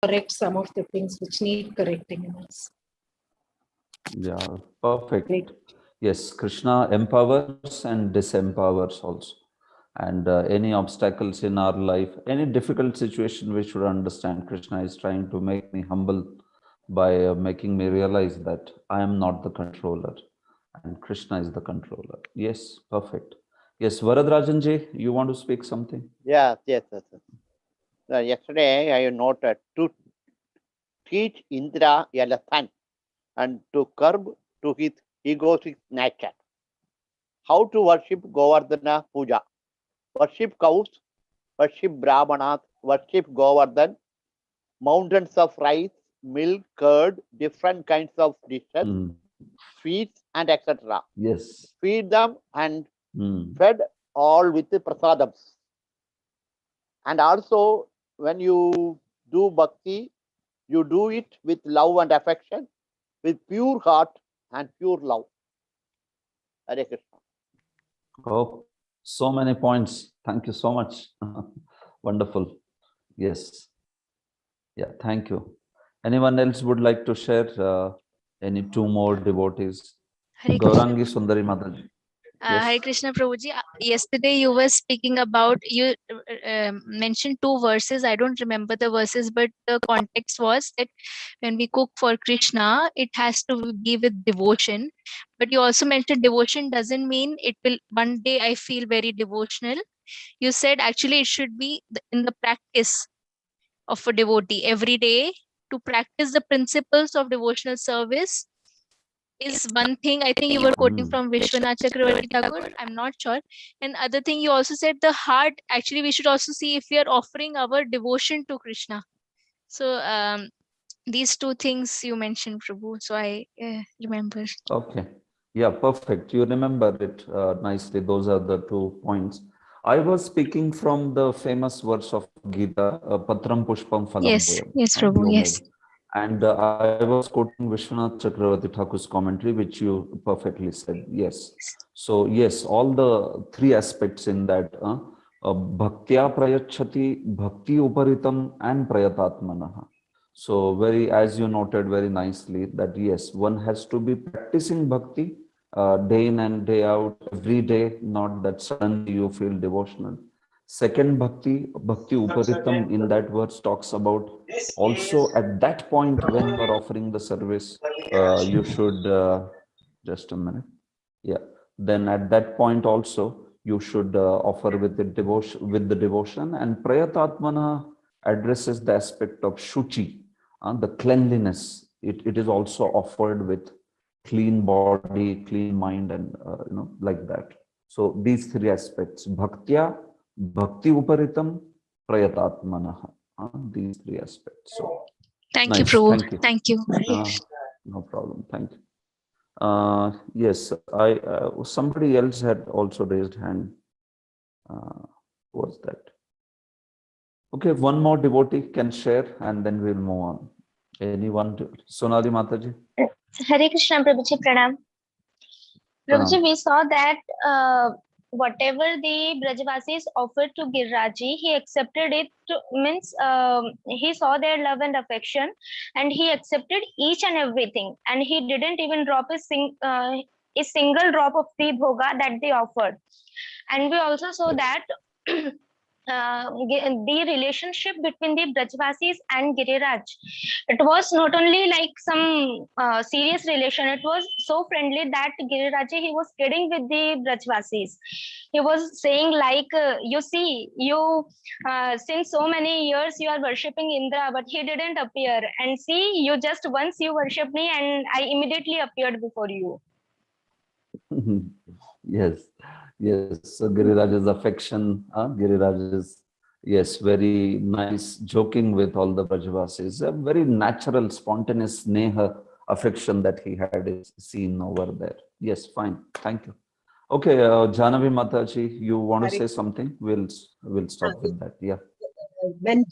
correct some of the things which need correcting in us. Yeah, perfect. Great. Yes, Krishna empowers and disempowers also. And any obstacles in our life, any difficult situation, we should understand Krishna is trying to make me humble by making me realize that I am not the controller and Krishna is the controller. Yes, perfect. Yes, Varadrajanji, you want to speak something? Yes. Yesterday I noted to teach Indra elephant and to curb to his egoistic nature. How to worship Govardhana Puja. Worship cows, worship Brahmanas, worship Govardhan, mountains of rice, milk, curd, different kinds of dishes, sweets and etc. Yes. Feed them and fed all with the prasadams. And also when you do bhakti, you do it with love and affection, with pure heart and pure love. Hare Krishna. Oh, so many points. Thank you so much. Wonderful. Yes. Yeah, thank you. Anyone else would like to share any two more devotees? Gaurangi Sundari Mataji. Yes. Hare Krishna Prabhuji, yesterday you were speaking about, you mentioned two verses. I don't remember the verses, but the context was that when we cook for Krishna, it has to be with devotion. But you also mentioned devotion doesn't mean it will, one day I feel very devotional. You said actually it should be in the practice of a devotee every day to practice the principles of devotional service is one thing. I think you were quoting from Vishwanath Chakravarti Thakur. I'm not sure. And other thing you also said the heart, actually we should also see if we are offering our devotion to Krishna. So these two things you mentioned, Prabhu. So I remember. Okay. Yeah, perfect. You remember it nicely. Those are the 2 points. I was speaking from the famous verse of Gita, Patram Pushpam Phalam. Yes, Prabhu, yes. And I was quoting Vishwanath Chakravarti Thakur's commentary, which you perfectly said. Yes. So yes, all the 3 aspects in that, bhaktya prayachati, bhakti uparitam and prayatatmanaha. So very, as you noted very nicely, that yes, one has to be practicing bhakti day in and day out, every day, not that suddenly you feel devotional. Second, bhakti uparitam in that verse talks about also at that point when you are offering the service, you should, just a minute. Yeah. Then at that point also, you should offer with the devotion, and prayatatmana addresses the aspect of shuchi, the cleanliness. It is also offered with clean body, clean mind, and like that. So these 3 aspects: bhaktya, bhakti uparitam, prayatatmana. These 3 aspects. So thank nice. you, Prabhu. Thank you. Thank you. No problem. Thank you. Yes, somebody else had also raised hand. Who was that? Okay, one more devotee can share, and then we'll move on. Anyone? Sonali Mataji. Hare Krishna Prabhuji, Pranam. Prabhuji, we saw that whatever the Brajavasis offered to Giriraji, he accepted it. Means he saw their love and affection, and he accepted each and everything, and he didn't even drop a single drop of the bhoga that they offered. And we also saw that the relationship between the Brajvasis and Giriraj, it was not only like some serious relation, it was so friendly that Giriraji, he was kidding with the Brajvasis. He was saying like, you see, you since so many years you are worshipping Indra, but he didn't appear, and see, you just once you worship me and I immediately appeared before you. Yes. So Giriraj's affection, Giriraj's, yes, very nice joking with all the Brajavasis, a very natural, spontaneous neha affection that he had is seen over there. Yes, fine. Thank you. Okay, Jhanavi Mataji, you want to say something? We'll start with that. Yeah. When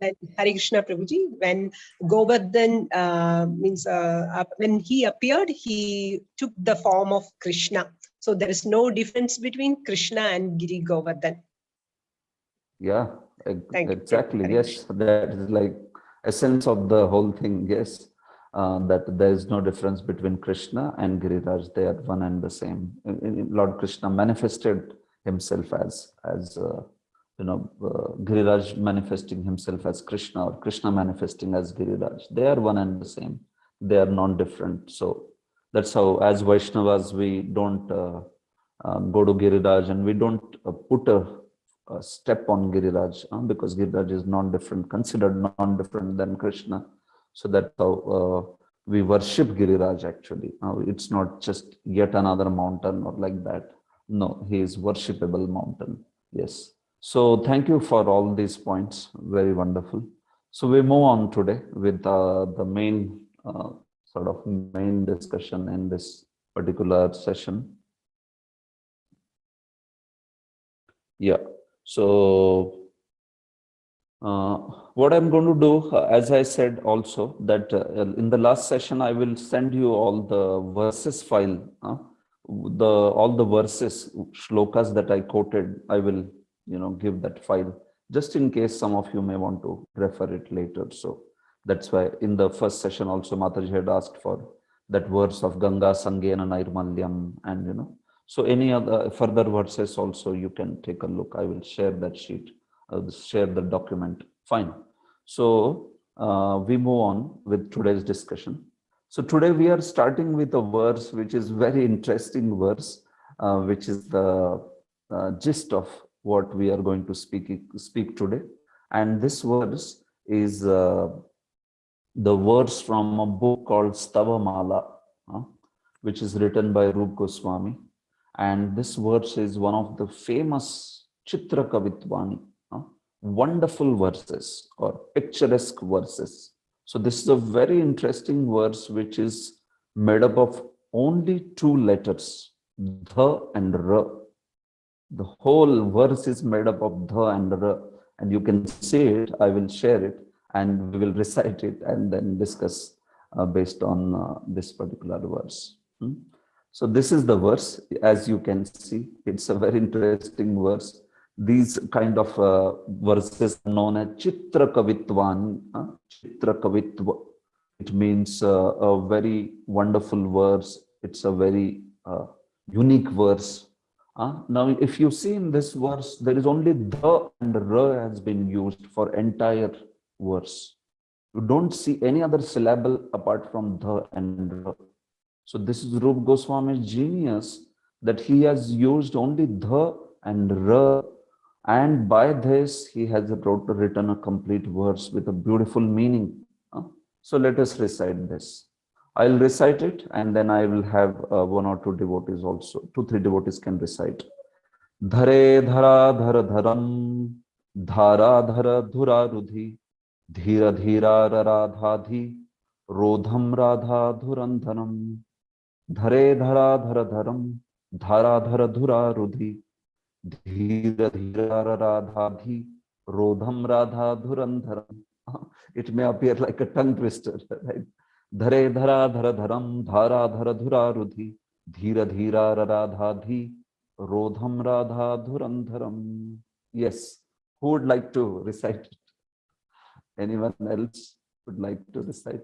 Hare Krishna Prabhuji, when Govardhan when he appeared, he took the form of Krishna. So there is no difference between Krishna and Giri Govardhan. Yeah, exactly. Yes, that is like essence of the whole thing, yes, that there is no difference between Krishna and Giriraj. They are one and the same. Lord Krishna manifested himself as Giriraj manifesting himself as Krishna, or Krishna manifesting as Giriraj. They are one and the same. They are non-different. So that's how, as Vaishnavas, we don't go to Giriraj and we don't put a step on Giriraj because Giriraj is non-different, considered non-different than Krishna. So that's how we worship Giriraj actually. It's not just yet another mountain or like that. No, he is worshipable mountain. Yes. So thank you for all these points. Very wonderful. So we move on today with the main main discussion in this particular session. Yeah. So what I'm going to do, as I said also, that in the last session, I will send you all the verses file, all the verses, shlokas that I quoted, I will, give that file, just in case some of you may want to refer it later. So that's why in the first session also, Mataji had asked for that verse of Ganga Sangena Nairmalyam, and, so any other further verses also you can take a look. I will share that sheet. Share the document. Fine. So we move on with today's discussion. So today we are starting with a verse which is very interesting verse, which is the gist of what we are going to speak today. And this verse is the verse from a book called Stavamala, which is written by Rup Goswami. And this verse is one of the famous Chitra Kavitvani, wonderful verses or picturesque verses. So this is a very interesting verse which is made up of only two letters, dha and ra. The whole verse is made up of dha and ra, and you can see it. I will share it and we will recite it and then discuss based on this particular verse. So this is the verse. As you can see, it's a very interesting verse. These kind of verses are known as Chitra Kavitvan. Chitra Kavitva. It means a very wonderful verse. It's a very unique verse. Now, if you see in this verse, there is only the and ra has been used for entire verse. You don't see any other syllable apart from the and ra. So this is Rup Goswami's genius, that he has used only the and ra, and by this he has written a complete verse with a beautiful meaning. So let us recite this. I'll recite it and then I will have one or two devotees also. 2-3 devotees can recite. Dhare dhara dhara dharam, dhara dhara dhura rudhi, dhira dhira radhadhi, rodham radha dhurandhanam. Dhare dhara dhara dharam, dhara dhara dhura rudhi, dhira dhira radhadhi, rodham radha dhurandharam. It may appear like a tongue twister, right? Dhare dhara dhara dharam, dhara dhara dhura rudhi, dhira dhira radhadhi, rodham radha dhurandharam. Yes, who would like to recite it? Anyone else would like to recite?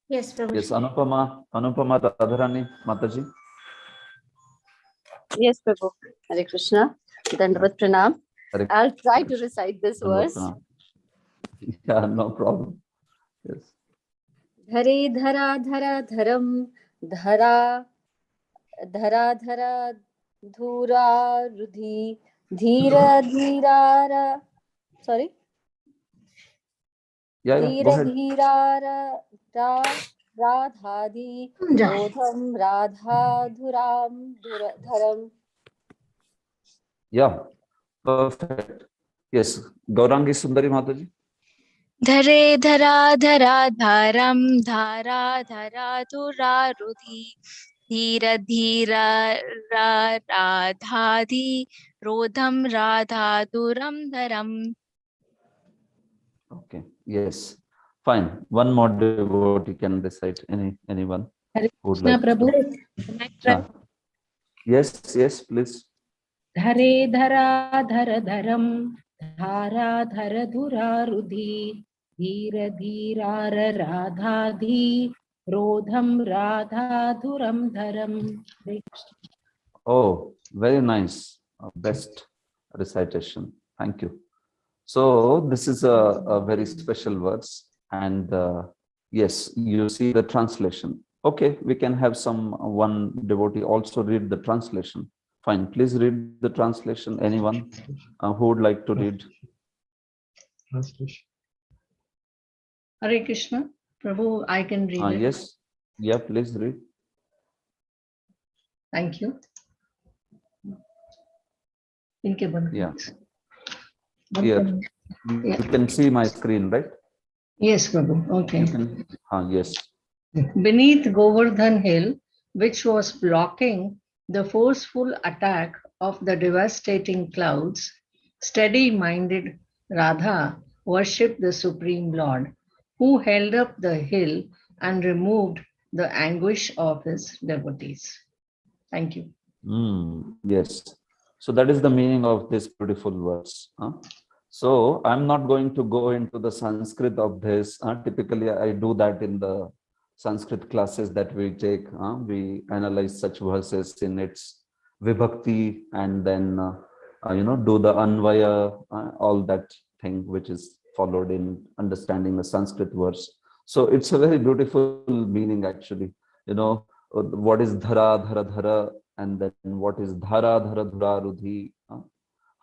Yes, Prabhu. Yes, Anupama Radharani Mataji. Yes, Prabhu. Hare Krishna. Dandavat Pranam. I'll try to recite this verse. Yeah, no problem. Yes. Dhare dhara dhara dharam, dhara dhara dhara dhura rudhi, dhira dhira sorry. Yeah, go Dhira ahead. dhira radhadi, rodham radha dhuram dharam. Yeah, perfect. Yes, Gaurangi Sundari Mataji. Dhare dhara dhara dharam, dhara dhara dhura rudhi, dhira dhira radhadhi, rodham radha dhuram dharam. Okay, yes, fine. One more devotee can recite. Anyone Hare would Krishna, like Prabhu. to? Yes, please. Dhare dhara dhara dharam, Dhara dhura rudhi, dhira dhirara radhadhi, rodham radha dhuram dharam. Oh, very nice. Best recitation. Thank you. So this is a very special verse. And yes, you see the translation. Okay, we can have one devotee also read the translation. Fine, please read the translation. Anyone who would like to read? Translation. Hare Krishna. Prabhu, I can read it. Yes. Yeah, please read. Thank you. Yeah. One Here. second. You can see my screen, right? Yes, Prabhu. Okay. You can, yes. Beneath Govardhan hill, which was blocking the forceful attack of the devastating clouds, steady-minded Radha worshipped the Supreme Lord, who held up the hill and removed the anguish of his devotees. Thank you. Yes. So that is the meaning of this beautiful verse. So I'm not going to go into the Sanskrit of this. Typically, I do that in the Sanskrit classes that we take. We analyze such verses in its vibhakti and then, do the anvaya, all that thing which is followed in understanding the Sanskrit verse. So it's a very beautiful meaning, actually. What is dhara, dhara, dhara, and then what is dhara, dhara, dhura, rudhi.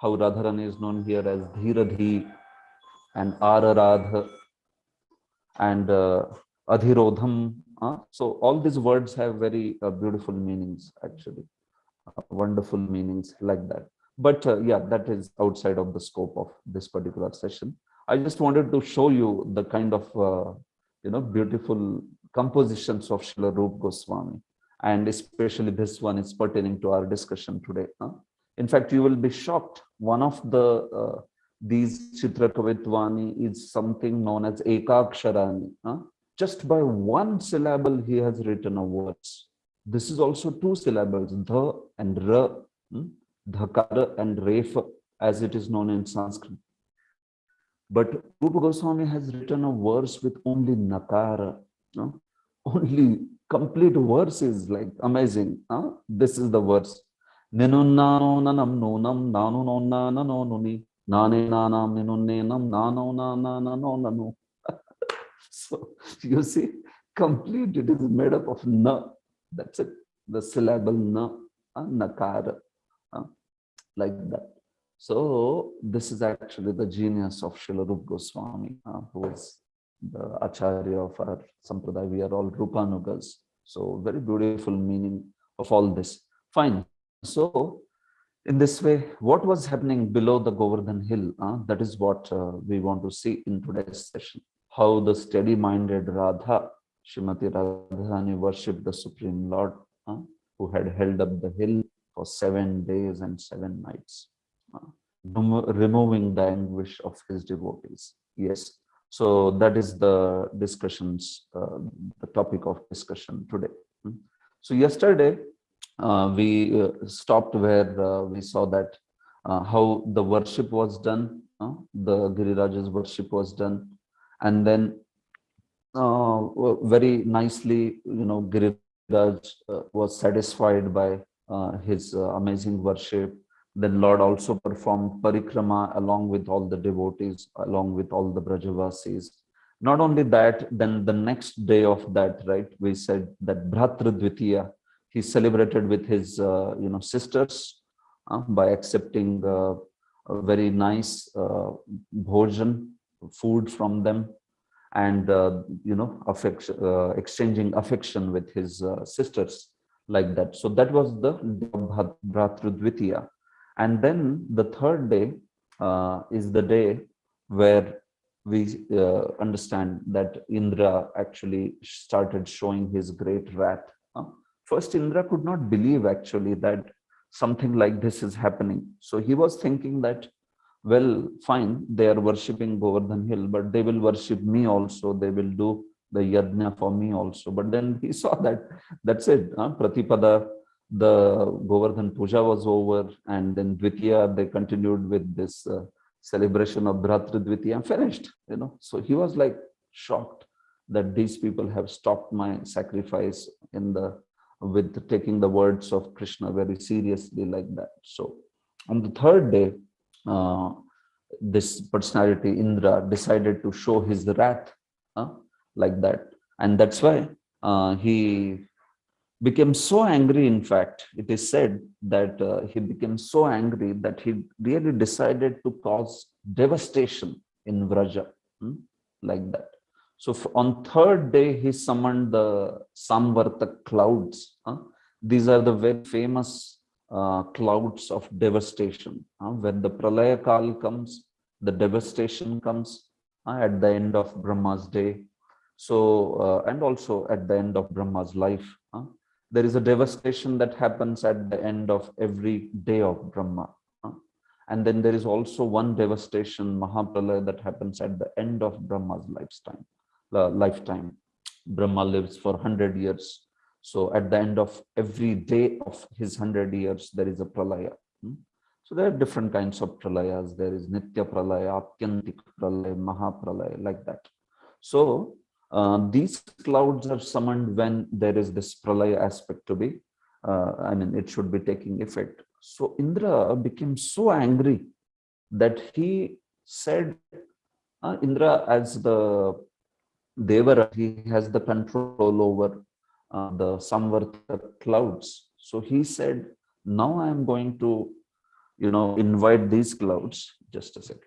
How Radharani is known here as Dhiradhi and Araradha and Adhirodham. So all these words have very beautiful meanings, actually. Wonderful meanings like that. But yeah, that is outside of the scope of this particular session. I just wanted to show you the kind of, beautiful compositions of Srila Rupa Goswami. And especially this one is pertaining to our discussion today. In fact, you will be shocked. One of these Chitra Kavitvani is something known as Ekaksharani. Just by one syllable, he has written a verse. This is also two syllables, dha and ra, dhakara and refa, as it is known in Sanskrit. But Rupa Goswami has written a verse with only nakara. Only complete verse is like amazing. This is the verse. Ninunano nanam nonam nanu nonna nano nuni nane nanam ninunenam nano nana nano nano. So you see, complete it is made up of na. That's it. The syllable na, nakara, like that. So this is actually the genius of Srila Rupa Goswami, who is the Acharya of our Sampradaya. We are all Rupanugas. So very beautiful meaning of all this. Fine. So in this way, what was happening below the Govardhan hill? That is what we want to see in today's session. How the steady-minded Radha, Srimati Radharani, worshipped the Supreme Lord, who had held up the hill for 7 days and 7 nights, removing the anguish of his devotees. Yes. So that is the discussions, the topic of discussion today. So yesterday, we stopped where we saw that how the worship was done, the Giriraja's worship was done, and then very nicely, Giriraj was satisfied by his amazing worship. Then Lord also performed parikrama along with all the devotees, along with all the Brajavasis. Not only that, then the next day of that, right, we said that Bhratra Dvitiya, he celebrated with his, sisters by accepting a very nice bhojan, food from them, and, exchanging affection with his sisters like that. So that was the Bhratra Dvitiya. And then the third day is the day where we understand that Indra actually started showing his great wrath. First, Indra could not believe actually that something like this is happening. So he was thinking that, well, fine, they are worshipping Govardhan hill, but they will worship me also. They will do the yajna for me also. But then he saw that that's it. Pratipada, the Govardhan Puja was over, and then Dvitiya, they continued with this celebration of Bhratridvitiya finished, So he was like shocked that these people have stopped my sacrifice with taking the words of Krishna very seriously like that. So on the third day, this personality Indra decided to show his wrath like that, and that's why he became so angry. In fact, it is said that he became so angry that he really decided to cause devastation in Vraja, like that. So on third day, he summoned the Samvarta clouds. These are the very famous clouds of devastation. When the Pralaya Kal comes, the devastation comes at the end of Brahma's day. So, and also at the end of Brahma's life. There is a devastation that happens at the end of every day of Brahma. And then there is also one devastation, Mahapralaya, that happens at the end of Brahma's lifetime. Brahma lives for 100 years. So at the end of every day of his 100 years, there is a pralaya. So there are different kinds of pralayas. There is Nitya Pralaya, Apyantik Pralaya, Mahapralaya, like that. So these clouds are summoned when there is this pralaya aspect to be, it should be taking effect. So Indra became so angry that he said, Indra, as the Devara, he has the control over the Samvarta clouds. So he said, now I am going to, invite these clouds. Just a second.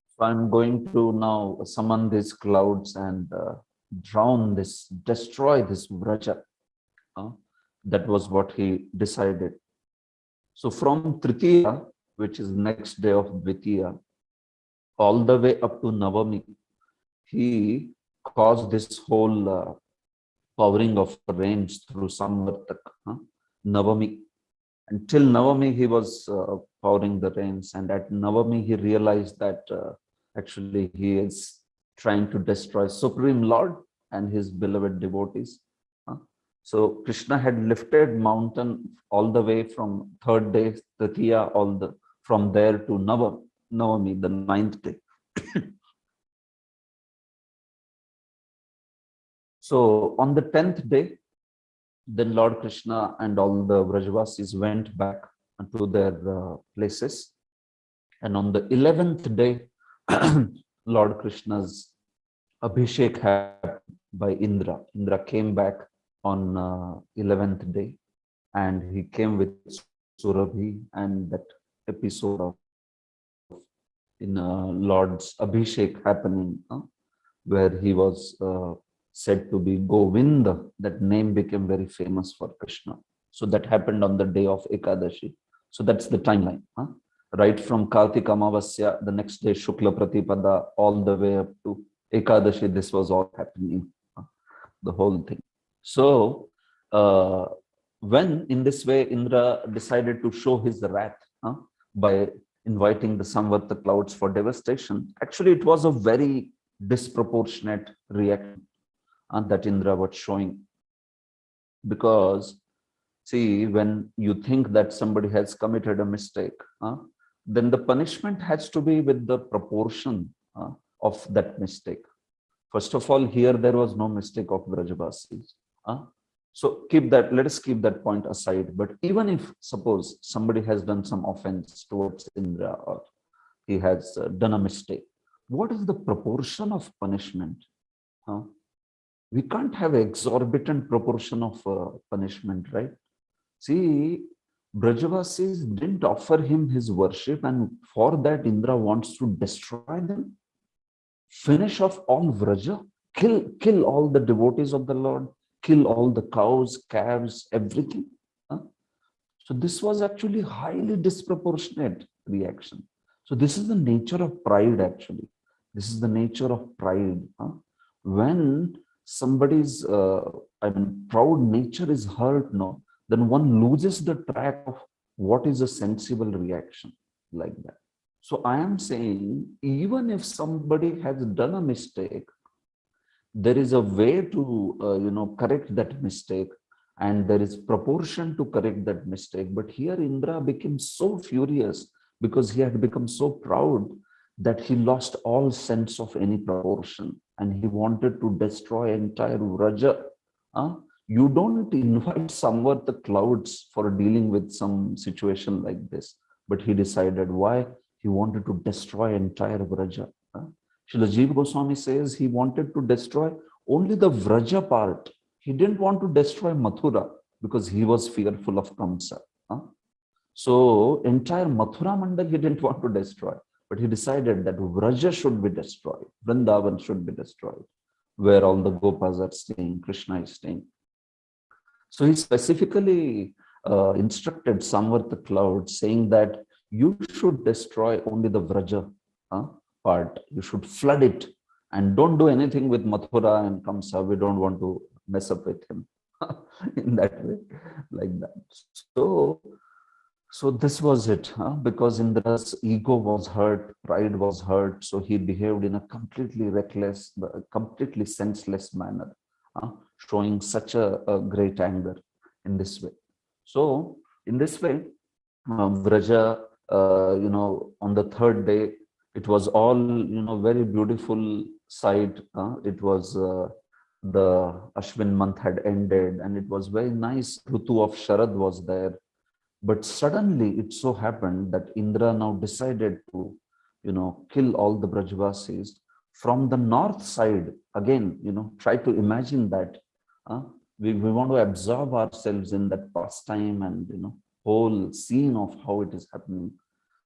So I'm going to now summon these clouds and destroy this Vraja. That was what he decided. So from Tritiya, which is next day of Dvitiya, all the way up to Navami, he caused this whole powering of rains through Samvartak, Navami. Until Navami, he was powering the rains. And at Navami, he realized that actually he is trying to destroy Supreme Lord and his beloved devotees. So Krishna had lifted mountain all the way from third day, Tritiya, from there to Navami, the 9th day. So on the 10th day, then Lord Krishna and all the Vrajavasis went back to their places. And on the 11th day, Lord Krishna's Abhishek happened by Indra. Indra came back on 11th day, and he came with Surabhi, and that episode of Lord's Abhishek happening, where he was said to be Govinda. That name became very famous for Krishna. So that happened on the day of Ekadashi. So that's the timeline. Right from Kartika Amavasya, the next day Shukla Pratipada, all the way up to Ekadashi, this was all happening, the whole thing. So when in this way Indra decided to show his wrath by inviting the Samvarta clouds for devastation, actually it was a very disproportionate reaction that Indra was showing. Because see, when you think that somebody has committed a mistake, then the punishment has to be with the proportion of that mistake. First of all, here there was no mistake of Vrajavasis. So let us keep that point aside. But even if suppose somebody has done some offense towards Indra, or he has done a mistake, what is the proportion of punishment? We can't have exorbitant proportion of punishment, right? See, Brajavasis didn't offer him his worship, and for that Indra wants to destroy them, finish off all Vraja, kill all the devotees of the Lord, kill all the cows, calves, everything. So this was actually highly disproportionate reaction. So this is the nature of pride, actually. This is the nature of pride. When somebody's proud nature is hurt, then one loses the track of what is a sensible reaction, like that. So I am saying, even if somebody has done a mistake, there is a way to correct that mistake, and there is proportion to correct that mistake. But here Indra became so furious because he had become so proud that he lost all sense of any proportion, and he wanted to destroy entire Vraja. You don't invite somewhat the clouds for dealing with some situation like this, but he decided why he wanted to destroy entire Vraja. Srila Jiva Goswami says he wanted to destroy only the Vraja part. He didn't want to destroy Mathura because he was fearful of Kamsa. So entire Mathura Mandal he didn't want to destroy, but he decided that Vraja should be destroyed, Vrindavan should be destroyed, where all the Gopas are staying, Krishna is staying. So he specifically instructed Samvart the cloud, saying that you should destroy only the Vraja part. You should flood it and don't do anything with Mathura and Kamsa. We don't want to mess up with him in that way, like that. So this was it, because Indra's ego was hurt, pride was hurt. So he behaved in a completely reckless, completely senseless manner, showing such a great anger in this way. So in this way, Vraja, on the third day, it was all, very beautiful sight. It was the Ashwin month had ended, and it was very nice. Rutu of Sharad was there. But suddenly it so happened that Indra now decided to, kill all the Brajvasis from the north side. Again, try to imagine that. We want to absorb ourselves in that pastime and, whole scene of how it is happening.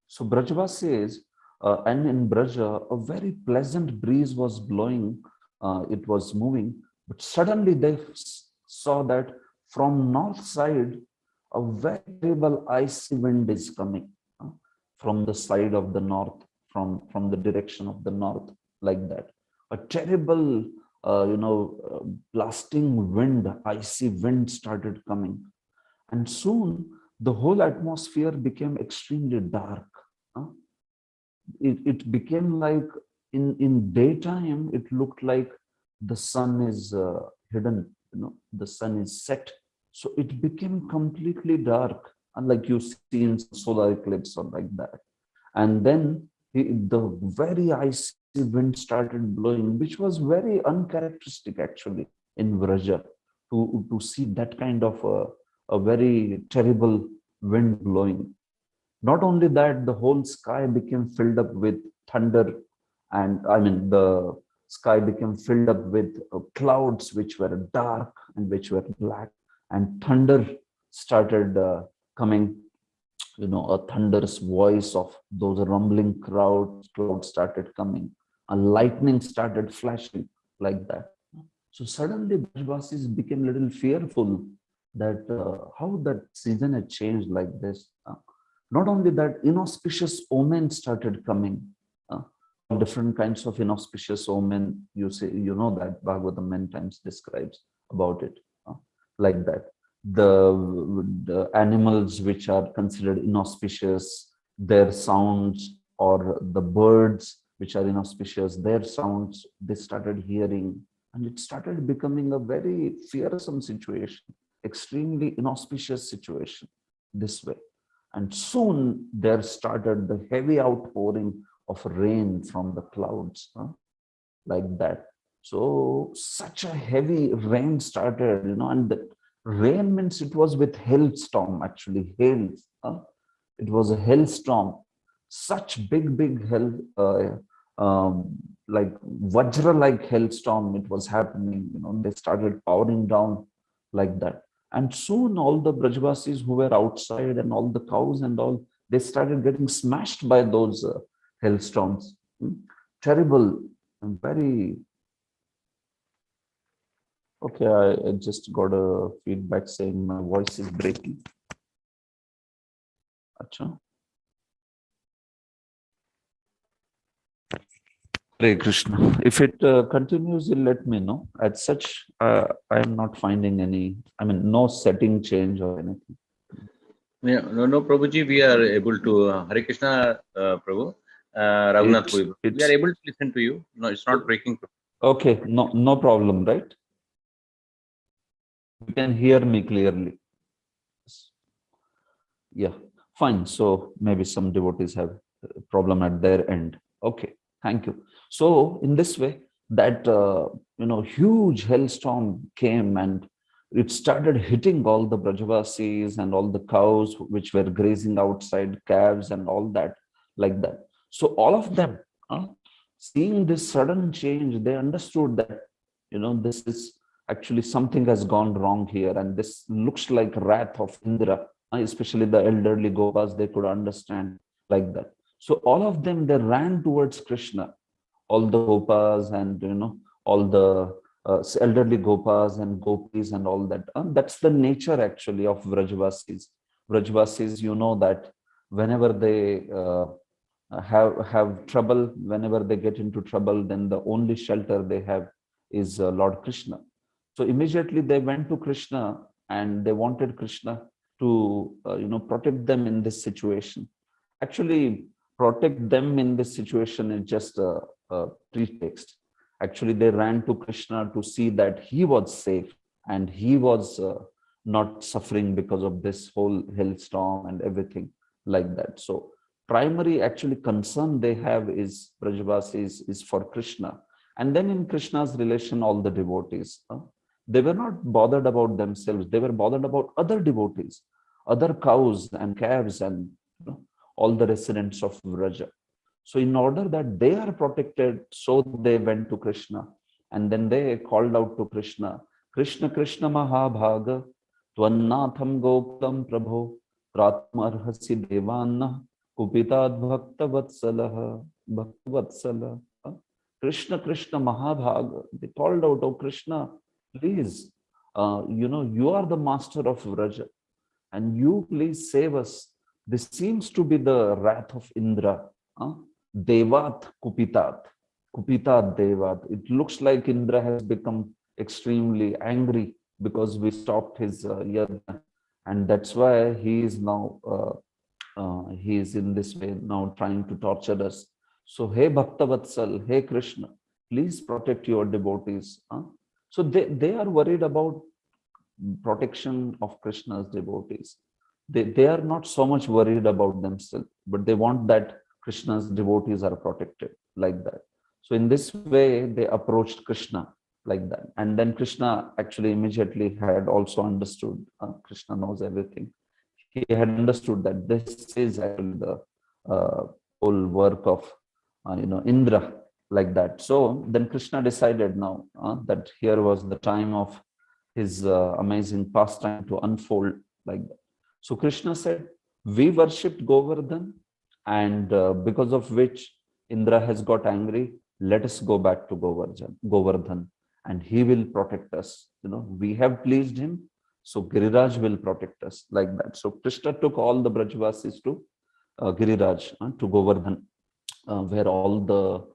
So Brajvasis, and in Braja, a very pleasant breeze was blowing. It was moving, but suddenly they saw that from north side, a very terrible icy wind is coming from the side of the north, from the direction of the north, like that. A terrible, blasting wind, icy wind started coming. And soon the whole atmosphere became extremely dark. It became like in daytime, it looked like the sun is hidden, the sun is set. So it became completely dark, unlike you see in solar eclipse or like that. And then the very icy wind started blowing, which was very uncharacteristic actually in Vraja, to see that kind of a very terrible wind blowing. Not only that, the whole sky became filled up with thunder, and the sky became filled up with clouds which were dark and which were black. And thunder started coming, a thunderous voice of those rumbling clouds started coming. A lightning started flashing, like that. So suddenly Brajvasis became a little fearful that how that season had changed like this. Not only that, inauspicious omens started coming. Different kinds of inauspicious omen. You that Bhagavatam many times describes about it. Like that, the animals which are considered inauspicious, their sounds, or the birds which are inauspicious, their sounds, they started hearing, and it started becoming a very fearsome situation, extremely inauspicious situation this way. And soon there started the heavy outpouring of rain from the clouds, like that. So such a heavy rain started, and the rain means it was with hailstorm, actually, hail. It was a hailstorm, such big hail, like Vajra-like hailstorm, it was happening, they started powering down like that. And soon all the Brajvasis who were outside and all the cows and all, they started getting smashed by those hailstorms. Terrible and very... Okay, I just got a feedback saying my voice is breaking. Acha. Hare Krishna. If it continues, you'll let me know. As such, I am not finding any, no setting change or anything. Yeah, no, Prabhuji, we are able to, Hare Krishna, Prabhu. Raghunath Puja. We It's are able to listen to you. No, it's not breaking. okay. No problem, right? You can hear me clearly. Yeah, fine. So maybe some devotees have a problem at their end. Okay, thank you. So in this way, that huge hailstorm came and it started hitting all the Brajavasis and all the cows which were grazing outside, calves and all that, like that. So all of them, seeing this sudden change, they understood that this is actually something has gone wrong here, and this looks like wrath of Indra. Especially the elderly Gopas, they could understand like that. So all of them, they ran towards Krishna, all the Gopas and all the elderly Gopas and Gopis and all that. That's the nature actually of Vrajavasis. Vrajavasis, that whenever they have trouble, whenever they get into trouble, then the only shelter they have is Lord Krishna. So immediately they went to Krishna and they wanted Krishna to protect them in this situation. Actually, protect them in this situation is just a pretext. Actually, they ran to Krishna to see that he was safe and he was not suffering because of this whole hailstorm and everything like that. So primary actually concern they have is Brajavasis is for Krishna, and then in Krishna's relation, all the devotees. They were not bothered about themselves. They were bothered about other devotees, other cows and calves and all the residents of Vraja. So in order that they are protected, so they went to Krishna and then they called out to Krishna, Krishna, Krishna Mahabhaga, Tvannatham Goptam Prabho, Pratmarhasi Devanna, Kupitad Bhakta Vatsalah, Bhakta Vatsala. Krishna, Krishna Mahabhaga. They called out, oh Krishna, please, you are the master of Vraja and you please save us. This seems to be the wrath of Indra. Devat Kupitat. Kupitat Devat. It looks like Indra has become extremely angry because we stopped his yajna. And that's why he is now, he is in this way now trying to torture us. So, hey Bhakta Vatsal, hey Krishna, please protect your devotees. So they are worried about protection of Krishna's devotees. They are not so much worried about themselves, but they want that Krishna's devotees are protected like that. So in this way, they approached Krishna like that. And then Krishna actually immediately had also understood, Krishna knows everything. He had understood that this is actually the whole work of, Indra like that. So then Krishna decided now that here was the time of his amazing pastime to unfold like that. So Krishna said, we worshipped Govardhan, and because of which Indra has got angry, let us go back to Govardhan, and he will protect us. We have pleased him, so Giriraj will protect us like that. So Krishna took all the Brajavasis to Giriraj, to Govardhan, where all the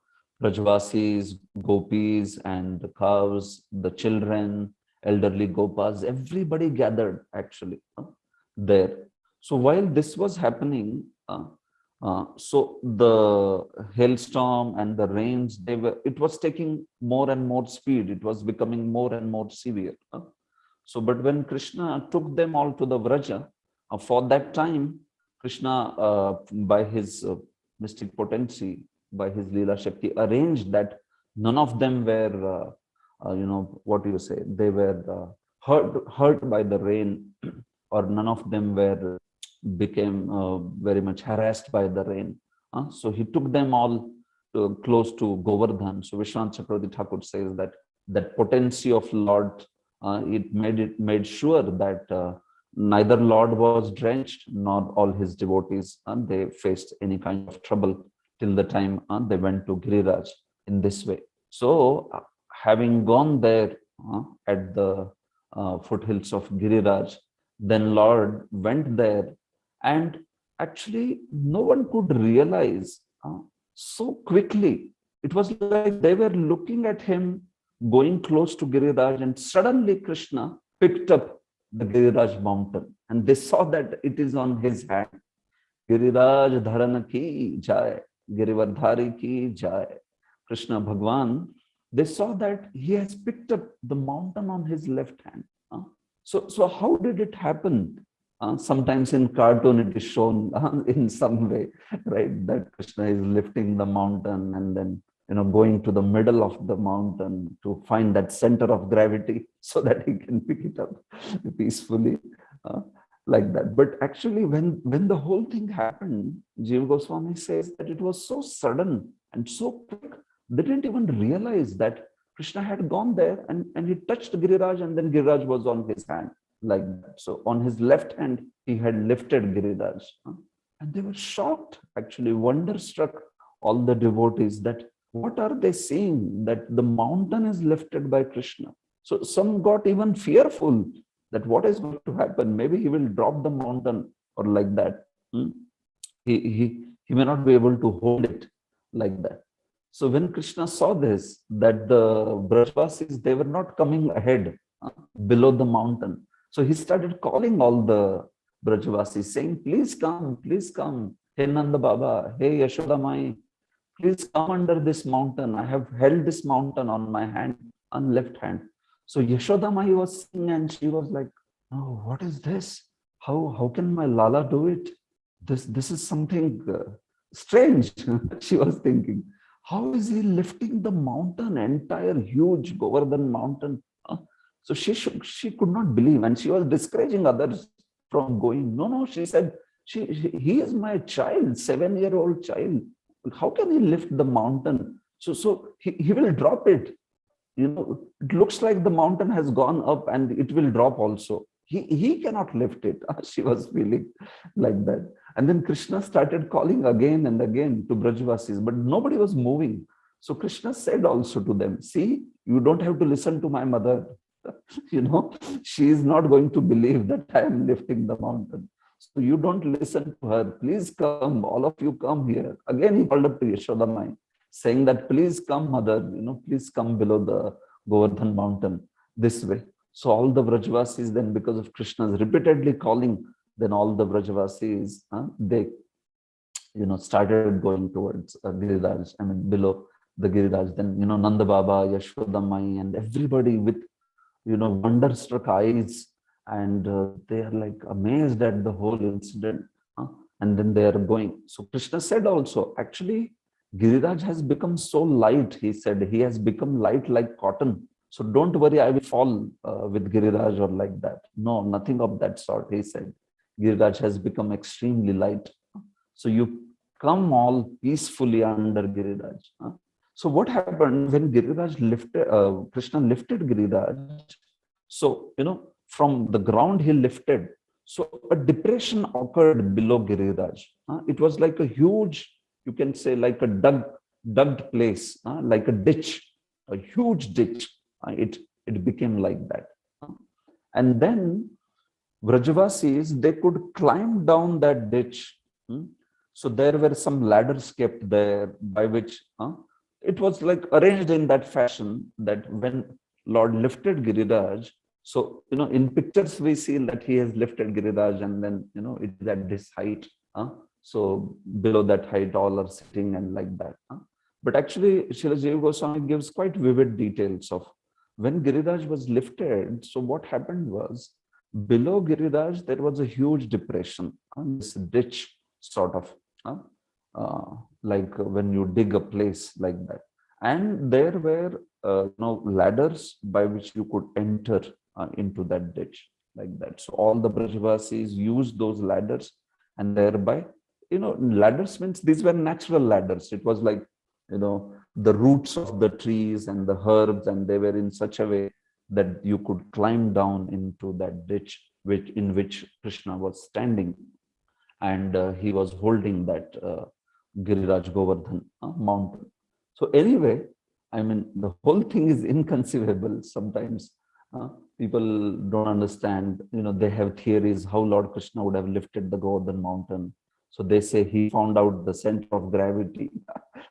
Brajavasis, gopis and the cows, the children, elderly gopas, everybody gathered actually there. So while this was happening, so the hailstorm and the rains, it was taking more and more speed. It was becoming more and more severe. So, but when Krishna took them all to the Vraja, for that time, Krishna, by his mystic potency, by his leela Shakti, arranged that none of them were, what do you say? They were hurt by the rain, or none of them became very much harassed by the rain. So he took them all close to Govardhan. So Vishwanath Chakravarti Thakur says that that potency of Lord, it made sure that neither Lord was drenched nor all his devotees, and they faced any kind of trouble till the time they went to Giriraj in this way. So having gone there at the foothills of Giriraj, then Lord went there, and actually no one could realize so quickly. It was like they were looking at him going close to Giriraj, and suddenly Krishna picked up the Giriraj mountain and they saw that it is on his hand. Giriraj Dharana ki jai. Girivardhari ki jai. Krishna Bhagwan, they saw that he has picked up the mountain on his left hand. So how did it happen? Sometimes in cartoon it is shown in some way, right? That Krishna is lifting the mountain and then going to the middle of the mountain to find that center of gravity so that he can pick it up peacefully, like that. But actually, when the whole thing happened, Jiva Goswami says that it was so sudden and so quick, they didn't even realize that Krishna had gone there and he touched Giriraj, and then Giriraj was on his hand, like that. So on his left hand, he had lifted Giriraj. And they were shocked, actually, wonderstruck, all the devotees, that what are they seeing? That the mountain is lifted by Krishna. So some got even fearful that what is going to happen? Maybe he will drop the mountain or like that. He may not be able to hold it like that. So when Krishna saw this, that the Brajvasis, they were not coming ahead below the mountain. So he started calling all the Brajvasis, saying, please come, hey Nanda Baba, hey Yashoda Mai, please come under this mountain. I have held this mountain on my hand, on left hand. So Yashoda Mai was seeing, and she was like, oh, what is this? How can my Lala do it? This is something strange, she was thinking. How is he lifting the mountain, entire huge Govardhan mountain? So she could not believe, and she was discouraging others from going. No, she said, he is my child, 7-year-old child. How can he lift the mountain? So he will drop it. It looks like the mountain has gone up and it will drop also. He cannot lift it. She was feeling like that. And then Krishna started calling again and again to Brajvasis, but nobody was moving. So Krishna said also to them, see, you don't have to listen to my mother. She is not going to believe that I am lifting the mountain. So you don't listen to her. Please come, all of you come here. Again, he called up to Yashoda Mai, saying that, please come, mother, please come below the Govardhan mountain this way. So all the Brajvasis, then because of Krishna's repeatedly calling, then all the Brajvasis, they, started going towards Giriraj, below the Giriraj. Then, Nanda Baba, Yashoda Mai, and everybody with, wonderstruck eyes, and they are like amazed at the whole incident. And then they are going. So Krishna said also, actually, Giriraj has become so light, he said, he has become light like cotton. So don't worry, I will fall with Giriraj or like that. No, nothing of that sort, he said. Giriraj has become extremely light. So you come all peacefully under Giriraj. So what happened when Giriraj lifted, Krishna lifted Giriraj? So, from the ground he lifted. So a depression occurred below Giriraj. It was like a huge, you can say like a dug place, like a ditch, a huge ditch. It became like that. And then Vrajavasis, they could climb down that ditch. So there were some ladders kept there by which it was like arranged in that fashion that when Lord lifted Giriraj, so, in pictures we see that he has lifted Giriraj and then, it is at this height. So below that height, all are sitting and like that. But actually, Srila Jiva Goswami gives quite vivid details of when Giriraj was lifted. So what happened was, below Giriraj, there was a huge depression, this ditch sort of, like when you dig a place like that. And there were ladders by which you could enter into that ditch like that. So all the Brajvasis used those ladders, and thereby, ladders means these were natural ladders. It was like, the roots of the trees and the herbs, and they were in such a way that you could climb down into that ditch in which Krishna was standing, and he was holding that Giriraj Govardhan mountain. So anyway, the whole thing is inconceivable sometimes. People don't understand, they have theories how Lord Krishna would have lifted the Govardhan mountain. So they say he found out the center of gravity.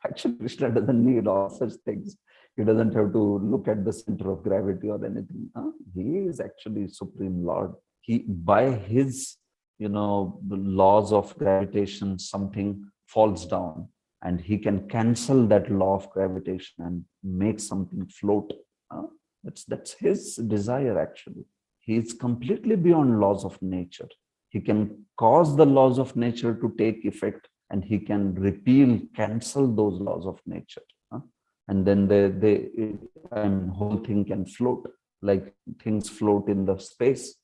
Actually, Krishna doesn't need all such things. He doesn't have to look at the center of gravity or anything. He is actually Supreme Lord. He, by his, the laws of gravitation, something falls down. and he can cancel that law of gravitation and make something float. That's his desire actually. He is completely beyond laws of nature. He can cause the laws of nature to take effect, and he can repeal, cancel those laws of nature. And then whole thing can float, like things float in the space.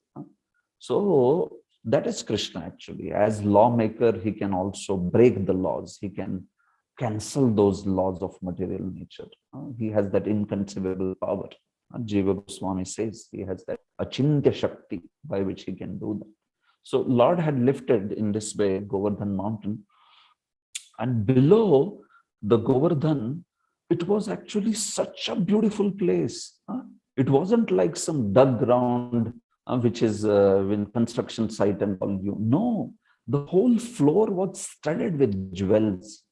So that is Krishna actually. As lawmaker, he can also break the laws. He can cancel those laws of material nature. He has that inconceivable power. Jiva Goswami says he has that achintya shakti by which he can do that. So Lord had lifted in this way Govardhan mountain, and below the Govardhan, it was actually such a beautiful place. It wasn't like some dug ground, which is in construction site and all. No, the whole floor was studded with jewels.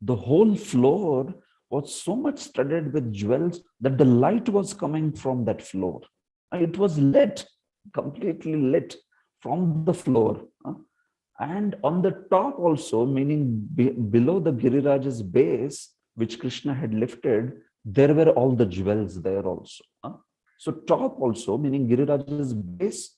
The whole floor was so much studded with jewels that the light was coming from that floor. It was lit, completely lit from the floor. And on the top also, meaning below the Giriraj's base, which Krishna had lifted, there were all the jewels there also. So top also, meaning Giriraj's base,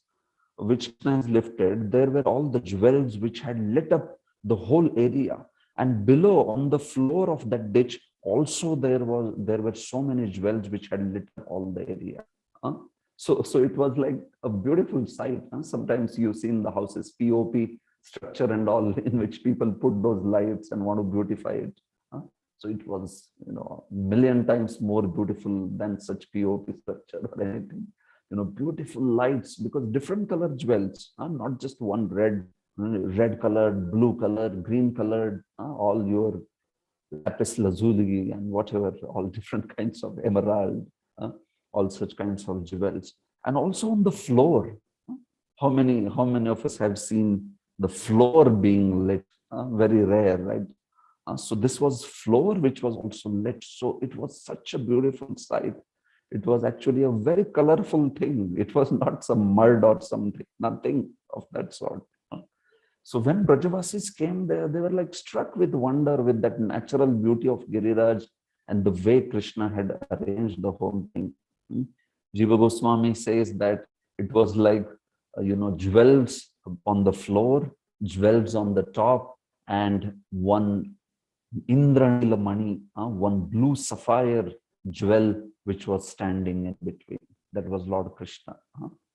which Krishna has lifted, there were all the jewels which had lit up the whole area. And below, on the floor of that ditch, also there were so many jewels which had lit up all the area. So it was like a beautiful sight. Sometimes you see in the houses POP structure and all, in which people put those lights and want to beautify it. So it was, a million times more beautiful than such POP structure or anything. Beautiful lights, because different color jewels, not just one red colored, blue colored, green colored, all your lapis lazuli and whatever, all different kinds of emerald, all such kinds of jewels. And also on the floor, how many of us have seen the floor being lit? Very rare, right? So this was floor which was also lit. So it was such a beautiful sight. It was actually a very colorful thing. It was not some mud or something, nothing of that sort. So when Brajavasis came there, they were like struck with wonder with that natural beauty of Giriraj and the way Krishna had arranged the whole thing. Jiva Goswami says that it was like, jewels on the floor, jewels on the top, and one Indra Mani, one blue sapphire jewel which was standing in between. That was Lord Krishna.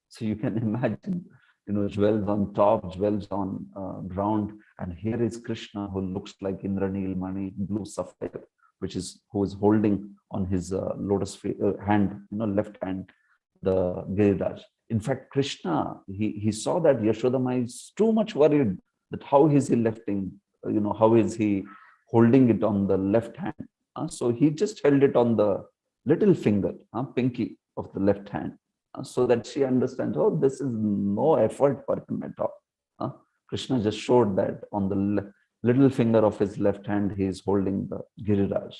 So you can imagine, jewels on top, jewels on ground, and here is Krishna who looks like Indranil Mani, blue sapphire, who is holding on his lotus hand, left hand, the Giriraj. In fact, Krishna, he saw that Yashodama is too much worried that how is he lifting, how is he holding it on the left hand. So he just held it on the little finger, pinky of the left hand, so that she understands, oh, this is no effort for him at all. Krishna just showed that on the little finger of his left hand, he is holding the Giriraj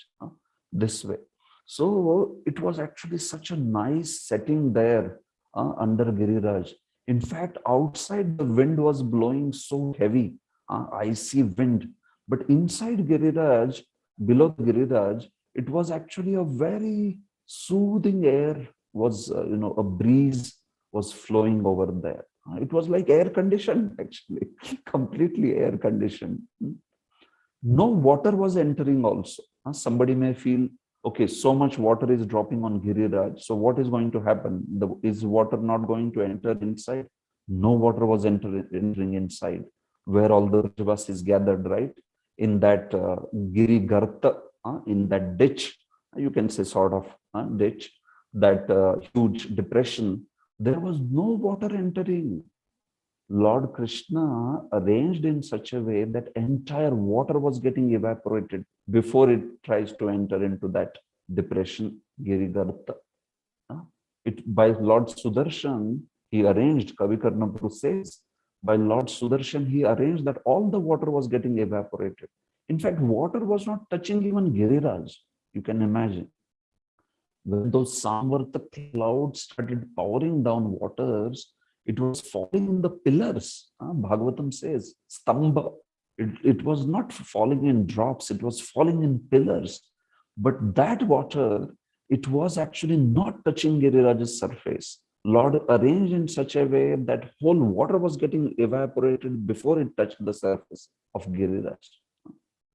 this way. So it was actually such a nice setting there under Giriraj. In fact, outside the wind was blowing so heavy, icy wind. But inside Giriraj, below Giriraj, it was actually a very soothing air, was, a breeze was flowing over there. It was like air conditioned, actually, completely air conditioned. No water was entering also. Somebody may feel, okay, so much water is dropping on Giriraj. So what is going to happen? Is water not going to enter inside? No water was entering inside, where all the Rajavas is gathered, right? In that Giri Garta, in that ditch, you can say sort of ditch, that huge depression, there was no water entering. Lord Krishna arranged in such a way that entire water was getting evaporated before it tries to enter into that depression, Giri Garta. By Lord Sudarshan, he arranged, Kavikarnapuru says, by Lord Sudarshan, he arranged that all the water was getting evaporated. In fact, water was not touching even Giriraj. You can imagine. When those Samvarta clouds started pouring down waters, it was falling in the pillars. Bhagavatam says, Stambha. It was not falling in drops, it was falling in pillars. But that water, it was actually not touching Giriraj's surface. Lord arranged in such a way that whole water was getting evaporated before it touched the surface of Giriraj.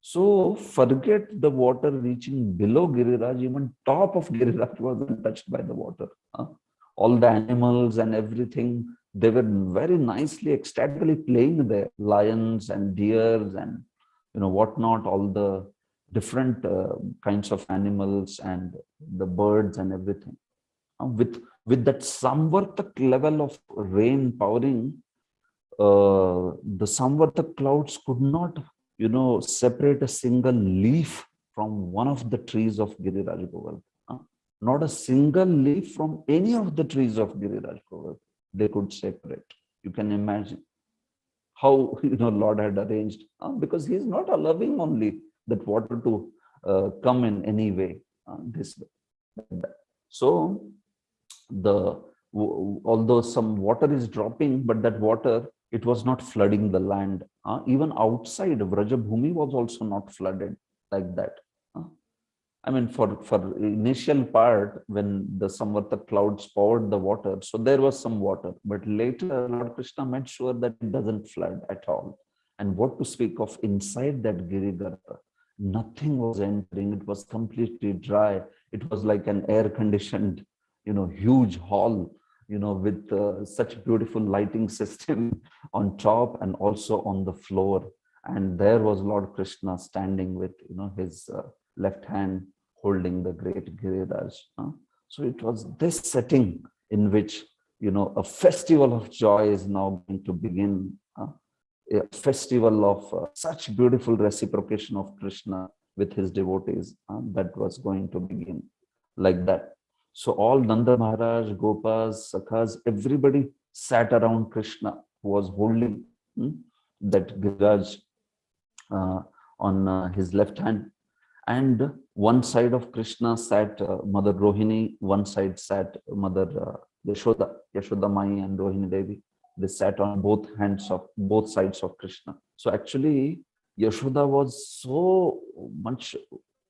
So forget the water reaching below Giriraj, even top of Giriraj wasn't touched by the water. All the animals and everything, they were very nicely, ecstatically playing there. Lions and deers and whatnot, all the different kinds of animals and the birds and everything. With that Samvartak level of rain powering, the Samvartak clouds could not separate a single leaf from one of the trees of Giriraj Govardhan. Not a single leaf from any of the trees of Giriraj Govardhan they could separate. You can imagine how Lord had arranged, because he is not allowing only that water to come in any way, this way. So although some water is dropping, but that water, it was not flooding the land. Even outside, Vrajabhumi was also not flooded like that. I mean, for initial part, when the Samvartak clouds poured the water, so there was some water. But later, Lord Krishna made sure that it doesn't flood at all. And what to speak of inside that Girigarbha? Nothing was entering. It was completely dry. It was like an air-conditioned, huge hall, with such beautiful lighting system on top and also on the floor. And there was Lord Krishna standing with, his left hand holding the great Giriraj. So it was this setting in which, a festival of joy is now going to begin. A festival of such beautiful reciprocation of Krishna with his devotees that was going to begin like that. So all Nanda Maharaj, Gopas, Sakhas, everybody sat around Krishna, who was holding that Giriraj on his left hand. And one side of Krishna sat Mother Rohini, one side sat Mother Yashoda Mai and Rohini Devi. They sat on both sides of Krishna. So actually, Yashoda was so much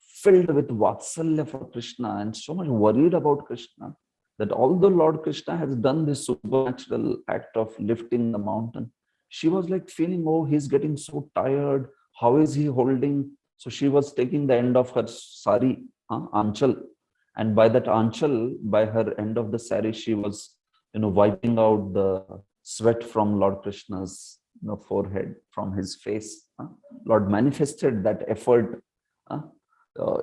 filled with Vatsalya for Krishna and so much worried about Krishna that although Lord Krishna has done this supernatural act of lifting the mountain, she was like feeling, oh, he's getting so tired. How is he holding? So she was taking the end of her sari, anchal. And by that anchal, by her end of the sari, she was, wiping out the sweat from Lord Krishna's forehead, from his face. Lord manifested that effort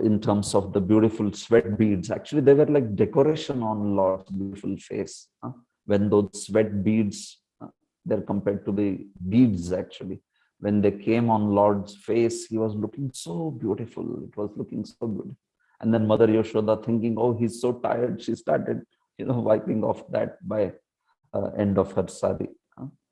in terms of the beautiful sweat beads. Actually, they were like decoration on Lord's beautiful face. When those sweat beads, they're compared to the beads actually. When they came on Lord's face, he was looking so beautiful. It was looking so good. And then Mother Yashoda thinking, oh, he's so tired. She started, wiping off that by end of her sari,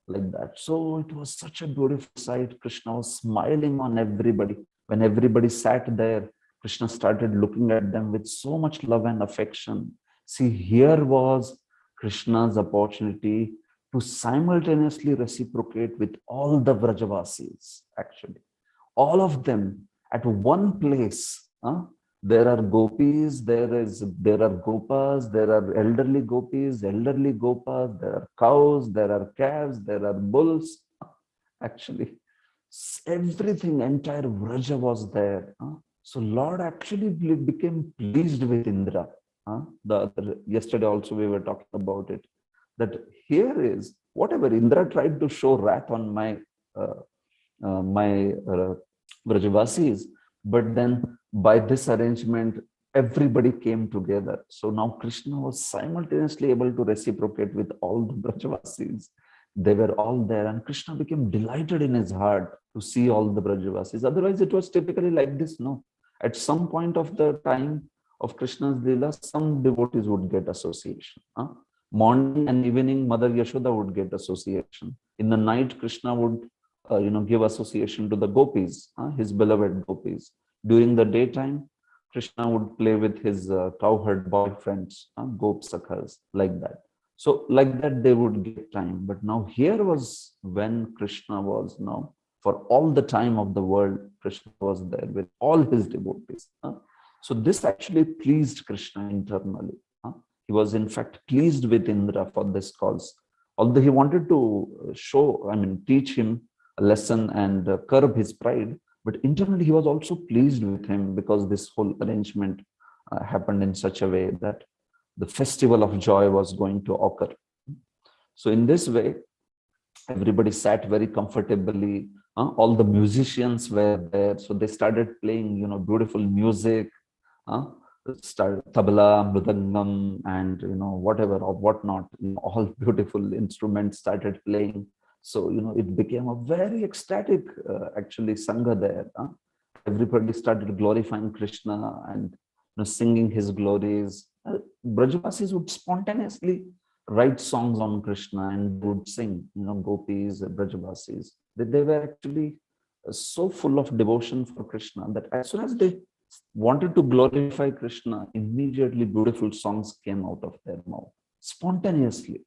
like that. So it was such a beautiful sight. Krishna was smiling on everybody. When everybody sat there, Krishna started looking at them with so much love and affection. See, here was Krishna's opportunity to simultaneously reciprocate with all the Vrajavasis, actually. All of them at one place. There are gopis, there are gopas, there are elderly gopis, elderly gopas, there are cows, there are calves, there are bulls. Actually, everything, entire Vraja was there. So Lord actually became pleased with Indra. Yesterday also we were talking about it. That here is whatever Indra tried to show wrath on my Vrajavasis, but then by this arrangement, everybody came together. So now Krishna was simultaneously able to reciprocate with all the Vrajavasis. They were all there, and Krishna became delighted in his heart to see all the Vrajavasis. Otherwise, it was typically like this, no? At some point of the time of Krishna's Leela, some devotees would get association. Morning and evening, Mother Yashoda would get association. In the night, Krishna would, give association to the gopis, his beloved gopis. During the daytime, Krishna would play with his cowherd boyfriends, gop sakhas, like that. So like that, they would get time. But now here was when Krishna was now For all the time of the world, Krishna was there with all his devotees. So this actually pleased Krishna internally. He was in fact pleased with Indra for this cause. Although he wanted to teach him a lesson and curb his pride, but internally he was also pleased with him because this whole arrangement happened in such a way that the festival of joy was going to occur. So in this way, everybody sat very comfortably. All the musicians were there, so they started playing, beautiful music. Started tabla, mridangam, and whatever or whatnot. All beautiful instruments started playing. So it became a very ecstatic, actually, sangha there. Everybody started glorifying Krishna and singing his glories. Brajvasis would spontaneously write songs on Krishna and would sing. Gopis, Brajvasis. They were actually so full of devotion for Krishna that as soon as they wanted to glorify Krishna, immediately beautiful songs came out of their mouth spontaneously.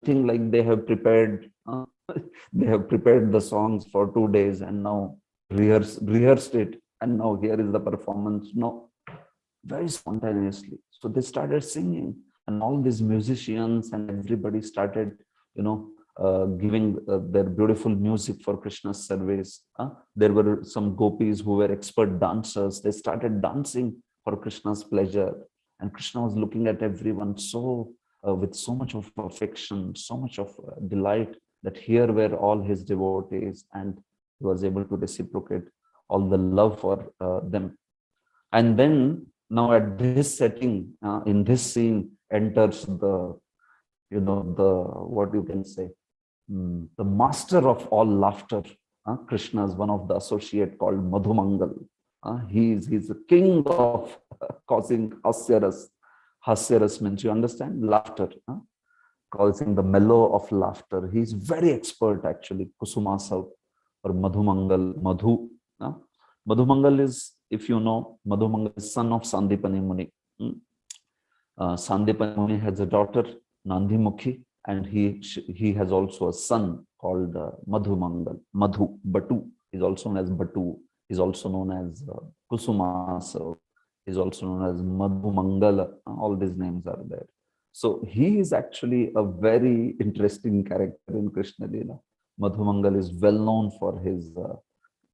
Thing like they have prepared the songs for 2 days and now rehearsed it, and now here is the performance. No, very spontaneously. So they started singing, and all these musicians and everybody started, giving their beautiful music for Krishna's service. There were some gopis who were expert dancers. They started dancing for Krishna's pleasure, and Krishna was looking at everyone with so much of affection, so much of delight, that here were all his devotees, and he was able to reciprocate all the love for them. And then now at this setting, in this scene, enters the what you can say, the master of all laughter. Krishna is one of the associate called Madhumangal. He's the king of causing hasyaras. Hasyaras means, you understand, laughter. Causing the mellow of laughter. He's very expert actually. Kusumasa or Madhumangal, Madhu. Madhumangal is, if you know, Madhumangal is son of Sandipani Muni. Sandipani Muni has a daughter, Nandimukhi, and he has also a son called Madhumangal. Madhu, Batu is also known as Batu. He's also known as Kusumasa. He's also known as Madhumangala. All these names are there. So he is actually a very interesting character in Krishna Leela. Madhumangal is well known for his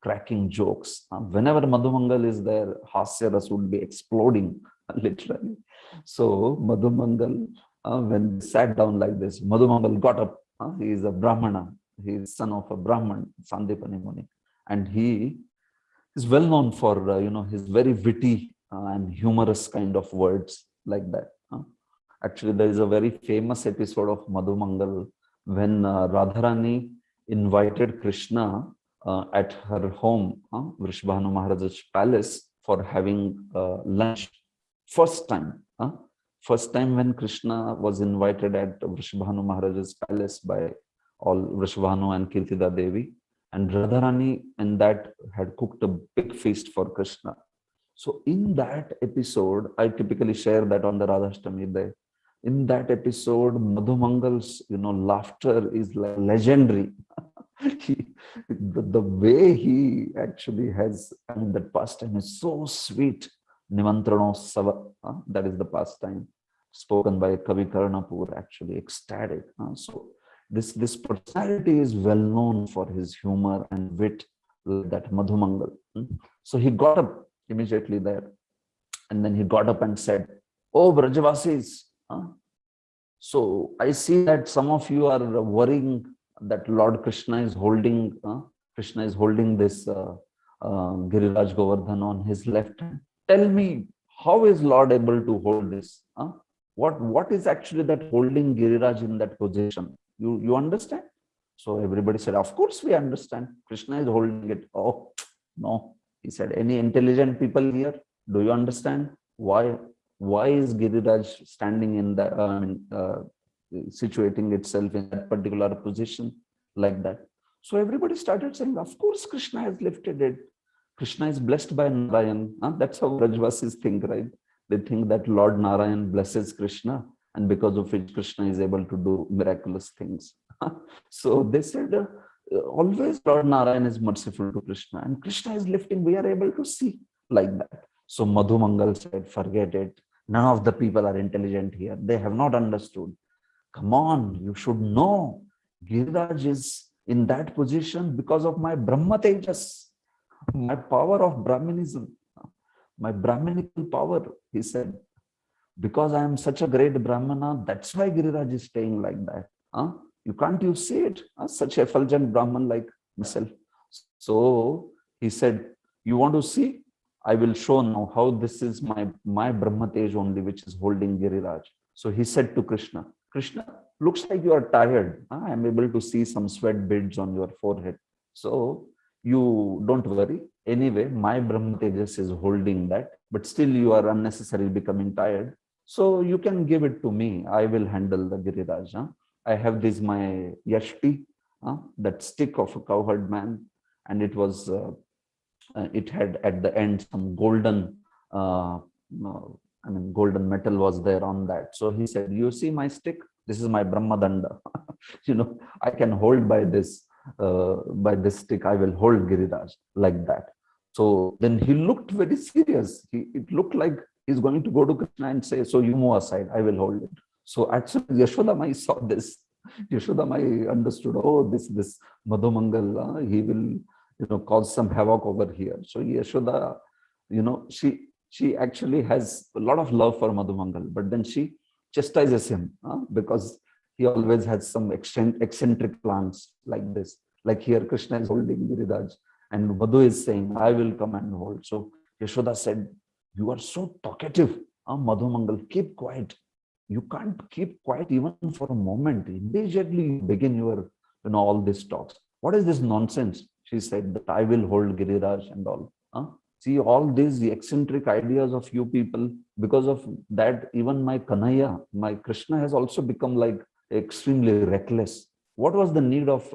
cracking jokes. Whenever Madhumangal is there, Hasyaras would be exploding, literally. So Madhumangal, when they sat down like this, Madhumangal got up. He is a Brahmana. He is son of a Brahman, Sandipani Muni. And he is well known for, his very witty and humorous kind of words like that. Actually, there is a very famous episode of Madhumangal when Radharani invited Krishna at her home, Vrishabhanu Maharaja's palace, for having lunch. First time when Krishna was invited at Vrishabhanu Maharaja's palace by all Vrishabhanu and Kirtida Devi, and Radharani and that had cooked a big feast for Krishna. So in that episode, I typically share that on the Radhashtami Day. In that episode, Madhumangal's laughter is like legendary. The way he actually has, that pastime is so sweet. Nimantrano Sava, that is the pastime spoken by Kavi Karnapur, actually ecstatic. So this personality is well known for his humor and wit, that Madhumangal. So he got up immediately there, and then he got up and said, "Oh, Brajavasis, so I see that some of you are worrying that Lord Krishna is holding this Giriraj Govardhan on his left hand. Tell me, how is Lord able to hold this? What is actually that holding Giriraj in that position? You understand?" So everybody said, "Of course we understand. Krishna is holding it." "Oh, no," he said. "Any intelligent people here? Do you understand why is Giriraj standing in the situating itself in that particular position like that?" So everybody started saying, "Of course Krishna has lifted it. Krishna is blessed by Narayan." That's how Brajvasis think, right? They think that Lord Narayan blesses Krishna, and because of which Krishna is able to do miraculous things. So they said, always Lord Narayan is merciful to Krishna, and Krishna is lifting. We are able to see like that. So Madhu Mangal said, forget it. None of the people are intelligent here. They have not understood. Come on, you should know. Giriraj is in that position because of my Brahma Tejas, my power of Brahmanism, my Brahminical power, he said. Because I am such a great Brahmana, that's why Giriraj is staying like that. You see it? Such effulgent Brahman like myself. So he said, you want to see? I will show now how this is my Brahma Tej only, which is holding Giriraj. So he said to Krishna, Krishna, looks like you are tired. I am able to see some sweat beads on your forehead. So you don't worry. Anyway, my Brahma Tejas is holding that, but still you are unnecessarily becoming tired. So you can give it to me. I will handle the Giriraj. I have this my yashti, that stick of a cowherd man, and it was it had at the end some golden golden metal was there on that. So he said, you see my stick? This is my Brahma Danda. I can hold by this stick. I will hold Giriraj like that. So then he looked very serious. It looked like he's going to go to Krishna and say, so you move aside, I will hold it. So actually Yashodamai saw this. Yashodamai understood, oh, this Madhu Mangal, he will cause some havoc over here. So Yashoda, she actually has a lot of love for Madhu Mangal, but then she chastises him because he always has some eccentric plans like this. Like here Krishna is holding Giriraj and Madhu is saying, I will come and hold. So Yashoda said, you are so talkative, Madhu Mangal, keep quiet. You can't keep quiet even for a moment. Immediately you begin your, all these talks. What is this nonsense? She said that I will hold Giriraj and all. See all these eccentric ideas of you people. Because of that, even my Kanhaiya, my Krishna has also become like extremely reckless. What was the need of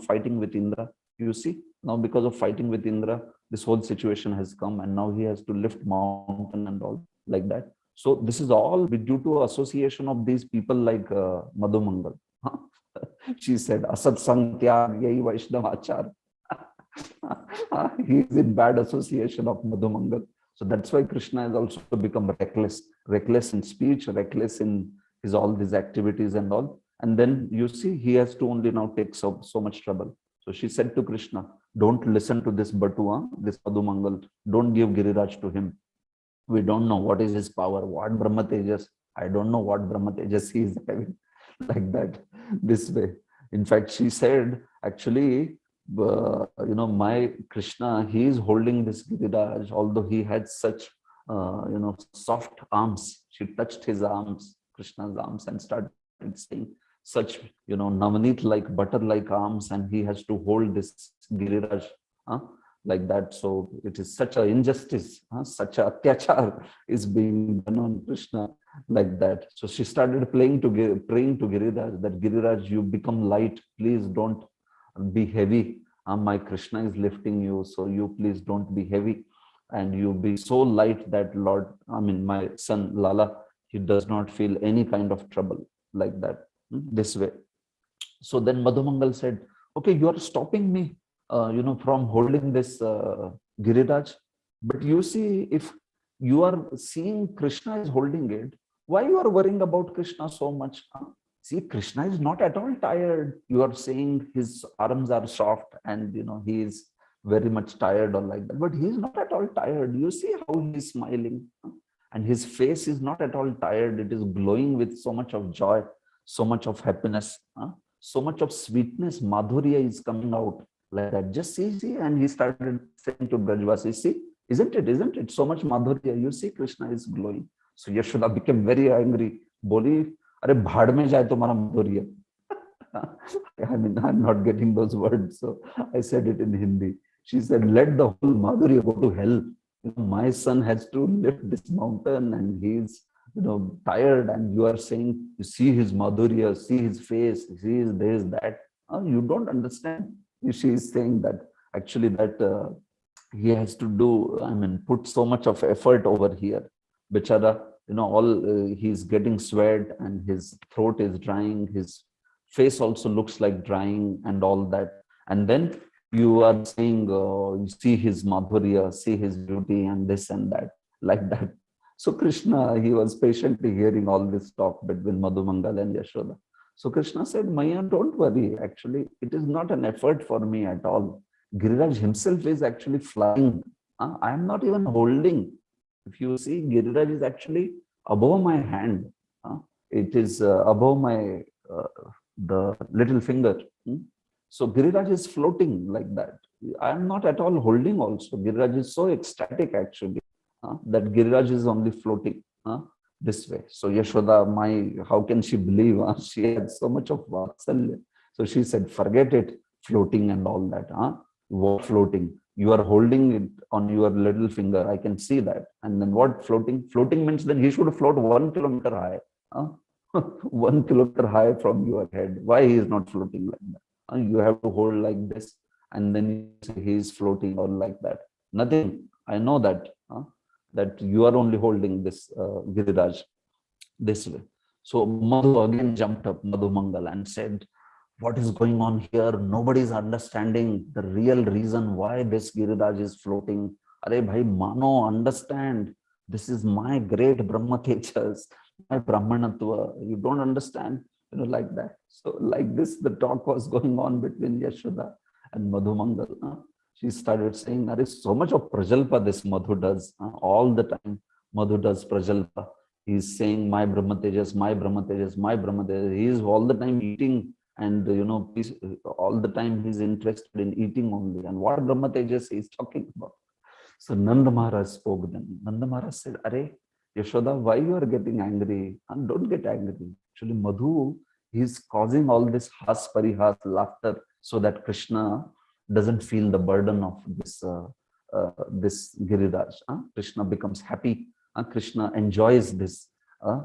fighting with Indra? You see, now because of fighting with Indra, this whole situation has come, and now he has to lift mountain and all like that. So this is all due to association of these people like Madhu Mangal. She said, Asat Santyag Yai Vaishnavachar. He is in bad association of Madhu Mangal. So that's why Krishna has also become reckless in speech, reckless in his all these activities and all. And then you see, he has to only now take so much trouble. So she said to Krishna, don't listen to this Batua, this Madhu Mangal. Don't give Giriraj to him. We don't know what is his power, what Brahma Tejas. I don't know what Brahma Tejas he is having like that, this way. In fact, she said, actually, my Krishna, he is holding this Giriraj, although he had such, soft arms. She touched his arms, Krishna's arms, and started saying such, Navaneet like butter-like arms, and he has to hold this Giriraj like that. So it is such an injustice, such a atyachar is being done on Krishna like that. So she started praying to Giriraj that Giriraj, you become light. Please don't be heavy. My Krishna is lifting you, so you please don't be heavy, and you be so light that my son Lala, he does not feel any kind of trouble like that, this way. So then Madhu Mangal said, okay, you are stopping me, from holding this Giriraj. But you see, if you are seeing Krishna is holding it, why you are worrying about Krishna so much? See, Krishna is not at all tired. You are saying his arms are soft and, he is very much tired or like that. But he is not at all tired. You see how he is smiling. And his face is not at all tired. It is glowing with so much of joy, so much of happiness, so much of sweetness. Madhurya is coming out like that. Just see. And he started saying to Brajvasi, see, isn't it? So much Madhurya. You see, Krishna is glowing. So Yashoda became very angry. Boli, Are bhad mein jaye tumhara madhurya. I'm not getting those words, so I said it in Hindi. She said, let the whole madhurya go to hell. My son has to lift this mountain and he's, tired, and you are saying, you see his madhurya, see his face, see his this, that. You don't understand. She is saying that actually that he has to do, put so much of effort over here. Bichara, he's getting sweat and his throat is drying, his face also looks like drying and all that. And then you are saying, you see his madhurya, see his beauty, and this and that, like that. So Krishna, he was patiently hearing all this talk between Madhumangal and Yashoda. So Krishna said, Maya, don't worry. Actually, it is not an effort for me at all. Giriraj himself is actually flying. I am not even holding. If you see, Giriraj is actually above my hand. It is above my the little finger. So Giriraj is floating like that. I am not at all holding also. Giriraj is so ecstatic actually that Giriraj is only floating this way. So Yashoda, how can she believe? She had so much of vatsalya. So she said, forget it, floating and all that. What floating? You are holding it on your little finger. I can see that. And then what floating? Floating means then he should float 1 kilometer high. 1 kilometer high from your head. Why he is not floating like that? You have to hold like this, and then you say he is floating or like that. Nothing. I know that that you are only holding this Giriraj this way. So Madhu again jumped up, Madhu Mangal, and said, what is going on here? Nobody is understanding the real reason why this Giriraj is floating. Arey bhai, mano, understand. This is my great Brahma Tejas, my Brahmanatva. You don't understand, like that. So like this, the talk was going on between Yashoda and Madhu Mangal. She started saying, there is so much of Prajalpa this Madhu does. All the time, Madhu does Prajalpa. He's saying, my Brahma Tejas, my Brahma Tejas, my Brahma Tejas. He is all the time eating, and all the time he's interested in eating only. And what Brahma Tejas he's talking about? So Nanda Maharaj spoke then. Nanda Maharaj said, Arey, Yashoda, why you are getting angry? And don't get angry. Actually, Madhu, he's causing all this has parihas, laughter, so that Krishna doesn't feel the burden of this Giriraj. Krishna becomes happy. Krishna enjoys this.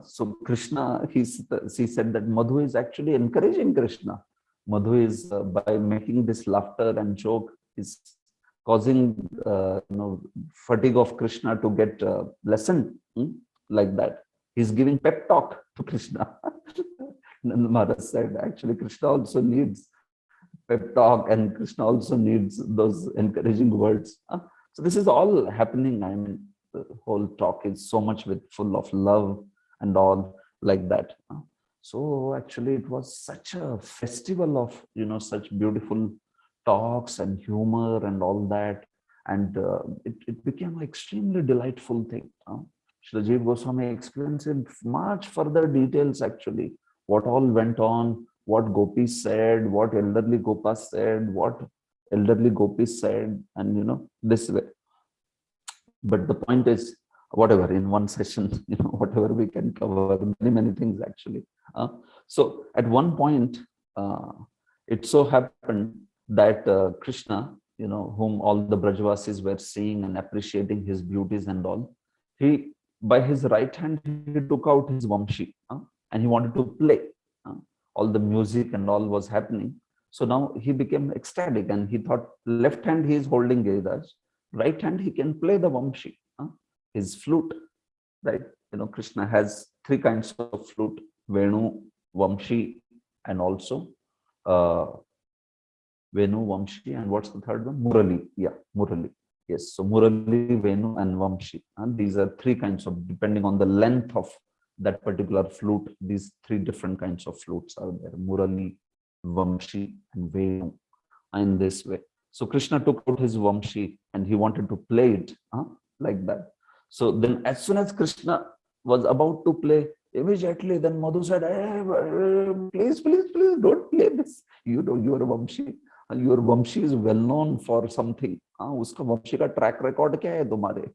So Krishna, he said that Madhu is actually encouraging Krishna. Madhu is, by making this laughter and joke, is causing fatigue of Krishna to get lessened, like that. He's giving pep talk to Krishna. Nanda Maharaj said, actually, Krishna also needs pep talk, and Krishna also needs those encouraging words. So this is all happening. I mean, the whole talk is so much full of love and all like that. So actually, it was such a festival of such beautiful talks and humor and all that, and it became an extremely delightful thing. Srila Jiva Goswami explains in much further details actually what all went on, what gopis said, what elderly gopas said, what elderly gopis said, and this way. But the point is, whatever, in one session, whatever we can cover, many things actually. So at one point, it so happened that Krishna, whom all the Brajvasis were seeing and appreciating his beauties and all, he, by his right hand, he took out his Vamshi, and he wanted to play. All the music and all was happening. So now he became ecstatic, and he thought, left hand he is holding Giriraj, right hand he can play the Vamshi, his flute, right? Krishna has 3 kinds of flute: Venu, Vamshi, and also Venu, Vamshi, and what's the third one? Murali. Yeah, Murali. Yes, so Murali, Venu, and Vamshi. And these are 3 kinds of, depending on the length of that particular flute, these 3 different kinds of flutes are there: Murali, Vamshi, and Venu, in this way. So Krishna took out his Vamshi and he wanted to play it like that. So then as soon as Krishna was about to play, immediately then Madhu said, hey, please, don't play this. Your Vamshi is well known for something. Uska Vamshi ka track record kya hai tumhare?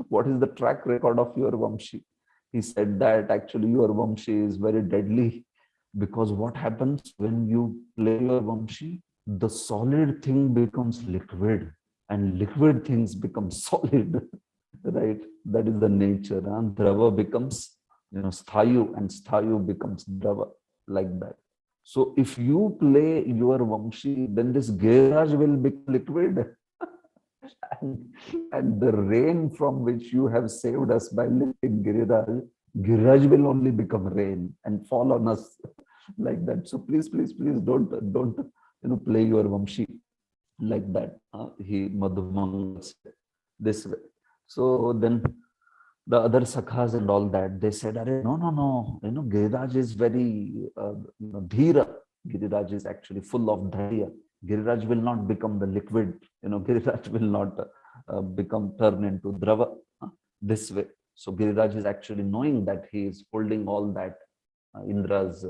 What is the track record of your Vamshi? He said that actually your Vamshi is very deadly, because what happens when you play your Vamshi? The solid thing becomes liquid, and liquid things become solid, right? That is the nature. And Drava becomes, Sthayu, and Sthayu becomes Drava, like that. So if you play your Vamshi, then this Giriraj will become liquid. and the rain from which you have saved us by lifting Giriraj will only become rain and fall on us like that. So please don't play your Vamshi like that. He Madhumangal said this way. So then the other sakhas and all that, they said, no, no, no, Giriraj is very dhira. Giriraj is actually full of dharya. Giriraj will not become the liquid, Giriraj will not turn into drava this way. So Giriraj is actually knowing that he is holding all that Indra's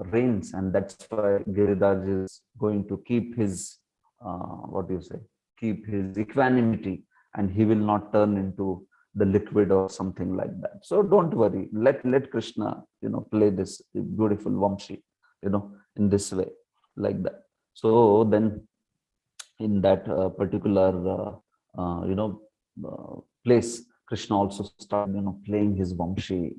reins, and that's why Giriraj is going to keep his, keep his equanimity, and he will not turn into the liquid or something like that. So don't worry, let Krishna, play this beautiful Vamshi, in this way, like that. So then in that particular, place, Krishna also started, playing his Vamshi.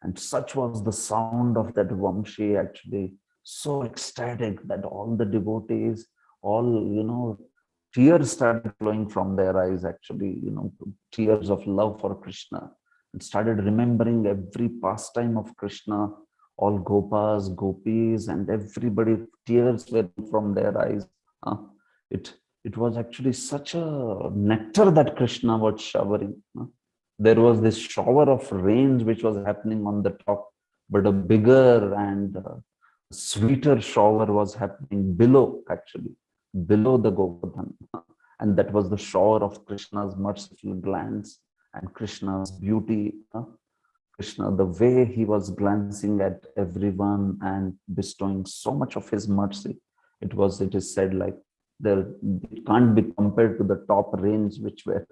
And such was the sound of that Vamshi, actually so ecstatic that all the devotees, all, tears started flowing from their eyes, actually, tears of love for Krishna, and started remembering every pastime of Krishna, all gopas, gopis, and everybody, tears were from their eyes. It was actually such a nectar that Krishna was showering. There was this shower of rains which was happening on the top, but a bigger and sweeter shower was happening below, actually, below the Govardhan. And that was the shower of Krishna's merciful glance and Krishna's beauty. Krishna, the way he was glancing at everyone and bestowing so much of his mercy, it is said, like, it can't be compared to the top rains which were,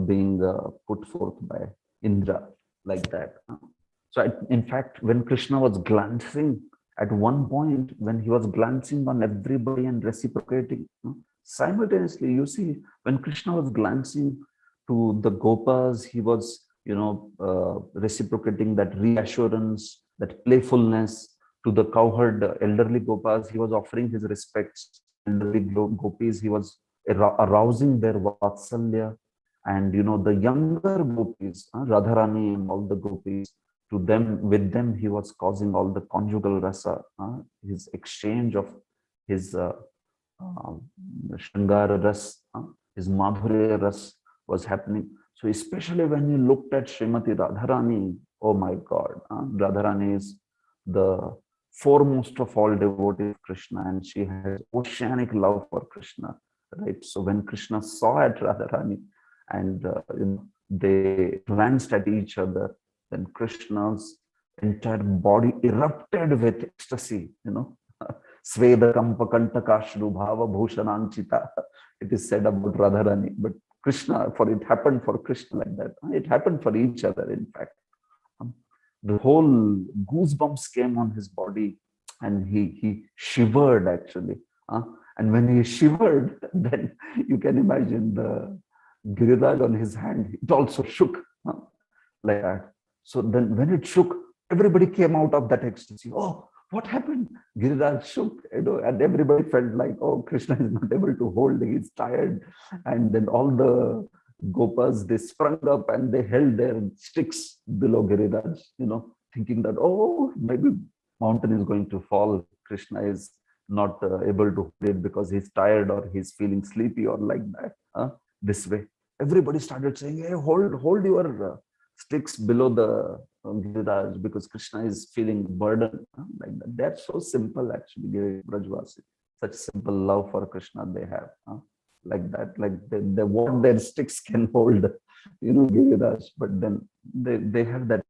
being put forth by Indra, like that. So in fact, when Krishna was glancing, at one point, when he was glancing on everybody and reciprocating, simultaneously, you see, when Krishna was glancing to the gopas, he was, reciprocating that reassurance, that playfulness. To the cowherd elderly gopas, he was offering his respects. Elderly gopis, he was arousing their vatsalya. And, the younger gopis, Radharani and all the gopis, with them, he was causing all the conjugal rasa, his exchange of his Shringara ras, his Madhurya ras was happening. So especially when you looked at Srimati Radharani, oh my God, Radharani is the foremost of all devotees of Krishna, and she has oceanic love for Krishna, right? So when Krishna saw at Radharani, and they glanced at each other, then Krishna's entire body erupted with ecstasy, Sveda Kampa Kantakashru Bhava Bhushananchita. It is said about Radharani, but Krishna, for it happened for Krishna like that. It happened for each other, in fact. The whole goosebumps came on his body, and he shivered, actually. And when he shivered, then you can imagine the Giriraj on his hand, it also shook, like that. So then when it shook, everybody came out of that ecstasy. Oh, what happened? Giriraj shook, and everybody felt like, oh, Krishna is not able to hold, he's tired. And then all the gopas, they sprung up and they held their sticks below Giriraj, thinking that, oh, maybe mountain is going to fall. Krishna is not able to hold it because he's tired or he's feeling sleepy or like that. This way, everybody started saying, hey, hold your sticks below the Giriraj, because Krishna is feeling burdened, like that. That's so simple, actually, Brajvasi. Such simple love for Krishna they have, like that. Like they what their sticks can hold, Giriraj, but then they have that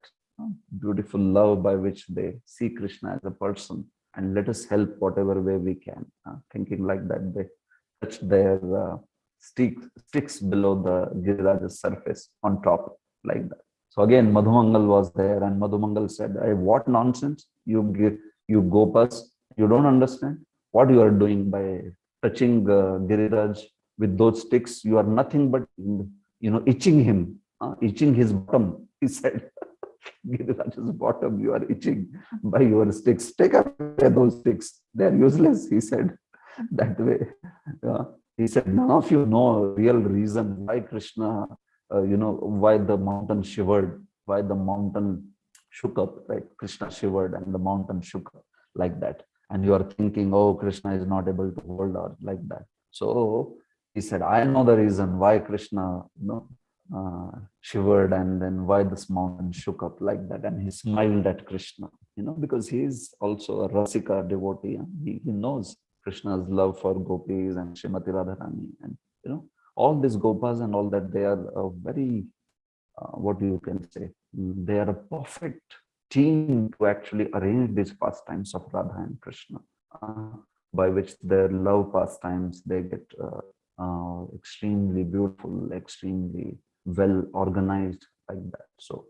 beautiful love by which they see Krishna as a person, and let us help whatever way we can, thinking like that. They touch their sticks below the Giriraj's surface on top, like that. So again, Madhumangal was there, and Madhumangal said, hey, what nonsense, you gopas, you don't understand what you are doing by touching Giriraj with those sticks. You are nothing but, itching him, itching his bottom, he said. Giriraj's bottom, you are itching by your sticks. Take away those sticks. They are useless, he said, that way. He said, none of you know real reason why Krishna, why the mountain shivered, why the mountain shook up, right? Krishna shivered and the mountain shook up, like that. and you are thinking, oh, Krishna is not able to hold her like that. So he said, I know the reason why Krishna, shivered, and then why this mountain shook up like that. And he smiled at Krishna, because he is also a Rasika devotee. He knows Krishna's love for gopis and Srimati Radharani, and all these gopas and all that. They are a very, what you can say, they are a perfect team to actually arrange these pastimes of Radha and Krishna, by which their love pastimes, they get extremely beautiful, extremely well organized like that. So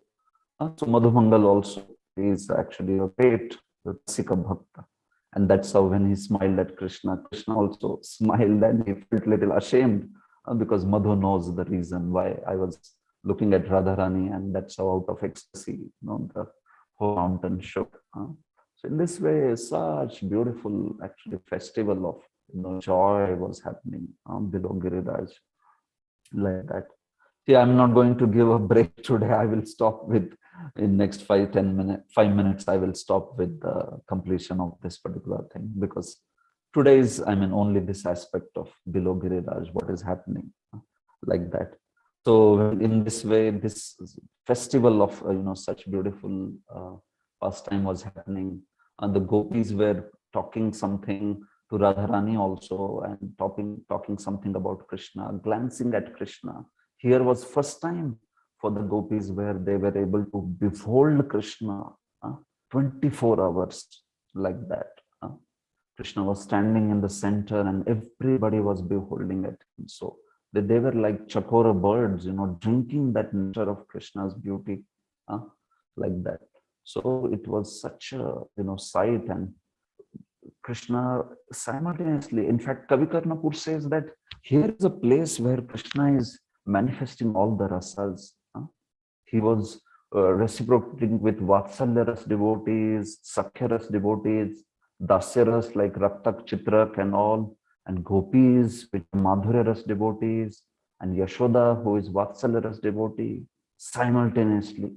Madhumangal also is actually a great Rasika Bhakta. And that's how when he smiled at Krishna, Krishna also smiled, and he felt a little ashamed because Madhu knows the reason why I was looking at Radharani, and that's how out of ecstasy, the whole mountain shook. So in this way, such beautiful actually festival of joy was happening below Giriraj like that. See, I'm not going to give a break today. I will stop with, in next 5 minutes, I will stop with the completion of this particular thing, because today is, only this aspect of below Giriraj, what is happening like that. So in this way, this festival of, such beautiful pastime was happening, and the gopis were talking something to Radharani also, and talking something about Krishna, glancing at Krishna. Here was first time for the gopis where they were able to behold Krishna 24 hours like that. Krishna was standing in the center, and everybody was beholding at him. So they were like chakora birds, drinking that nectar of Krishna's beauty, like that. So it was such a sight, and Krishna simultaneously, in fact, Kavi Karnapur says that here is a place where Krishna is manifesting all the rasas. He was reciprocating with Vatsalya devotees, Sakhya devotees, Dasya like Raktak, Chitrak and all, and Gopis with Madhurya devotees, and Yashoda, who is Vatsalya devotee, simultaneously.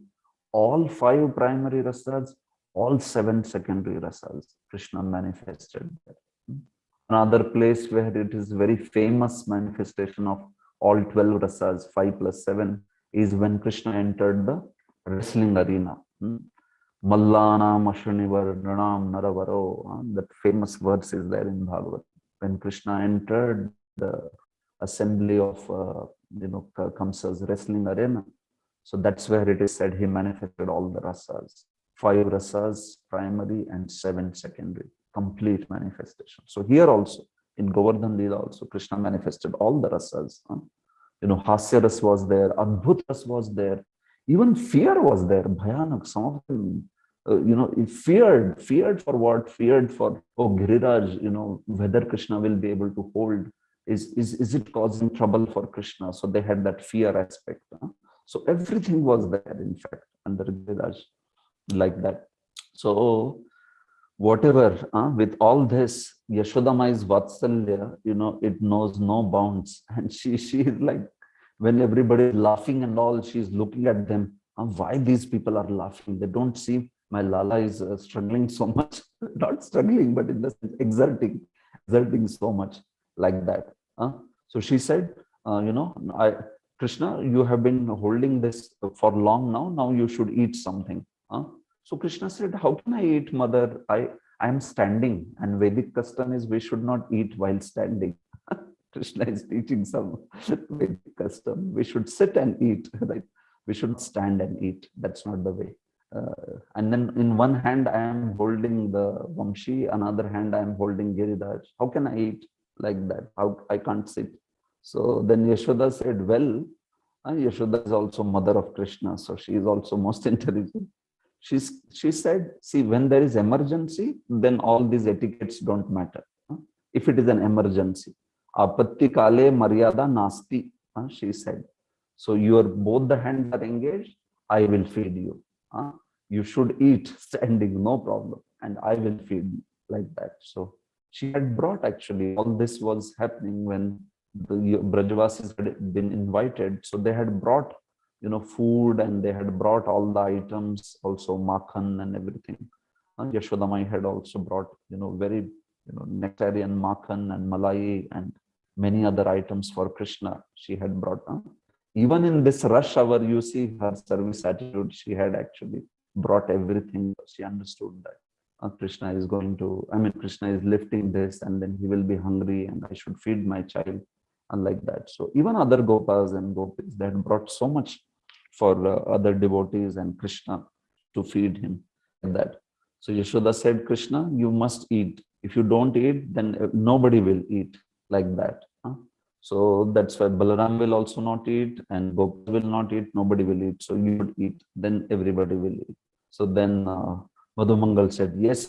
All 5 primary rasas, all 7 secondary rasas, Krishna manifested there. Another place where it is very famous manifestation of all 12 rasas, 5 plus 7, is when Krishna entered the wrestling arena. Mallanam Ashwinivarnanam Naravaro. That famous verse is there in Bhagavad. When Krishna entered the assembly of Kamsa's wrestling arena, so that's where it is said he manifested all the rasas. 5 rasas primary and 7 secondary, complete manifestation. So here also, in Govardhan Leela also, Krishna manifested all the rasas. Hasya ras was there, Adbhut ras was there, even fear was there, Bhayanak. Some of them, feared for what? Feared for, oh, Giriraj, whether Krishna will be able to hold. Is it causing trouble for Krishna? So they had that fear aspect. So everything was there, in fact, under Giriraj, like that. So whatever, with all this, Yashodamai's Vatsalya, it knows no bounds. And she is like, when everybody is laughing and all, she's looking at them. Why these people are laughing? They don't see my Lala is struggling so much. Not struggling, but in the sense, exerting so much like that. So she said, Krishna, you have been holding this for long now. Now you should eat something. So Krishna said, how can I eat, mother? I am standing, and Vedic custom is we should not eat while standing. Krishna is teaching some Vedic custom. We should sit and eat, right? We should stand and eat. That's not the way. And then in one hand, I am holding the Vamshi, another hand, I am holding Giriraj. How can I eat like that? How I can't sit. So then Yashoda said, well, Yashoda is also mother of Krishna, so she is also most intelligent. She said, see, when there is emergency, then all these etiquettes don't matter. If it is an emergency, apatti kale maryada nasti, she said. So both the hands are engaged, I will feed you. You should eat standing, no problem, and I will feed you, like that. So she had brought, actually, all this was happening when the Brajavasis had been invited. So they had brought, food, and they had brought all the items, also makhan and everything. Yashoda Mai had also brought, very, nectarian makhan and malai and many other items for Krishna. She had brought. Even in this rush hour, you see her service attitude. She had actually brought everything. She understood that Krishna is Krishna is lifting this, and then he will be hungry, and I should feed my child, and like that. So even other gopas and gopis that brought so much for other devotees and Krishna to feed him, like that. So Yashoda said, Krishna, you must eat. If you don't eat, then nobody will eat, like that. So that's why Balaram will also not eat, and Gopas will not eat, nobody will eat. So you would eat, then everybody will eat. So then Madhumangal said, yes,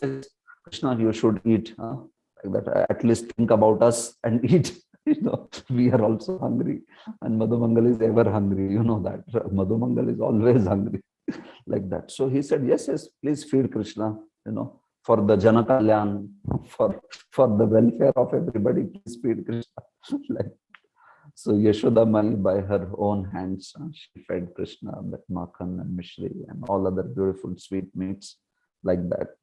Krishna, you should eat. Like that. At least think about us and eat. We are also hungry. And Madhumangal is ever hungry. You know that. Madhumangal is always hungry. Like that. So he said, yes, please feed Krishna, for the Janakalyan, for the welfare of everybody, please feed Krishna. Like, so Yashoda Mai, by her own hands, she fed Krishna that makhan and mishri and all other beautiful sweet meats, like that.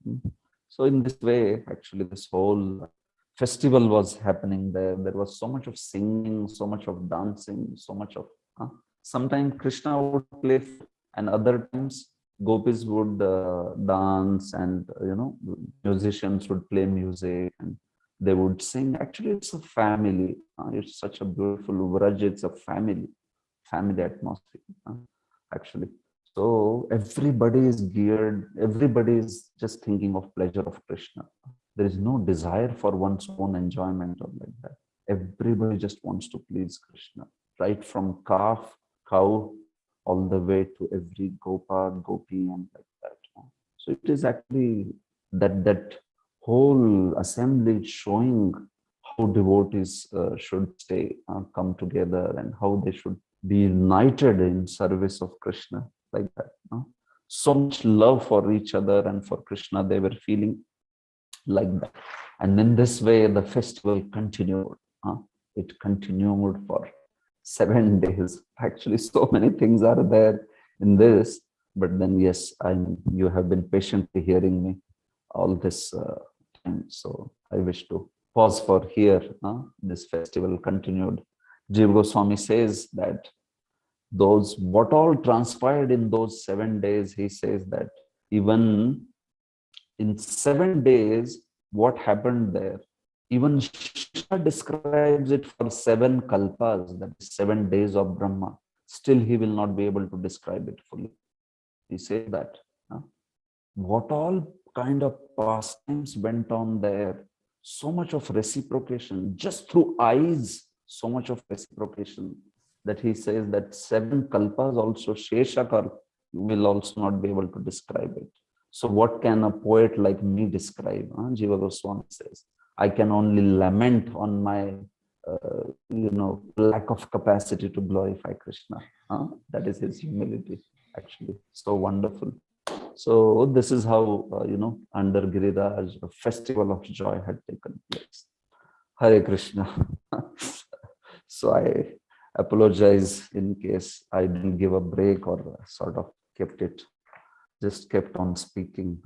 So in this way, actually, this whole festival was happening there. There was so much of singing, so much of dancing, so much of. Sometimes Krishna would play, and other times gopis would dance, and musicians would play music, and they would sing. Actually, it's a family. It's such a beautiful Vraj. It's a family atmosphere, actually. So everybody is geared, everybody is just thinking of pleasure of Krishna. There is no desire for one's own enjoyment or like that. Everybody just wants to please Krishna, right from cow, all the way to every gopa, gopi, and like that. So it is actually that whole assembly showing how devotees should come together, and how they should be united in service of Krishna, like that. So much love for each other and for Krishna they were feeling, like that. And in this way, the festival continued. It continued for 7 days. Actually, so many things are there in this, but then yes, you have been patiently hearing me all this time. So I wish to pause for here. This festival continued. Jiva Goswami says that what all transpired in those 7 days, he says that even in 7 days, what happened there, even Shishta describes it for 7 kalpas, that is 7 days of Brahma. Still, he will not be able to describe it fully. He says that. What all kind of pastimes went on there, so much of reciprocation, just through eyes, so much of reciprocation, that he says that 7 kalpas also, Sheshakar will also not be able to describe it. So what can a poet like me describe? Jiva Goswami says, I can only lament on my, lack of capacity to glorify Krishna. That is his humility, actually. So wonderful. So this is how, under Giriraj, a festival of joy had taken place. Hare Krishna. So I apologize in case I didn't give a break or sort of just kept on speaking.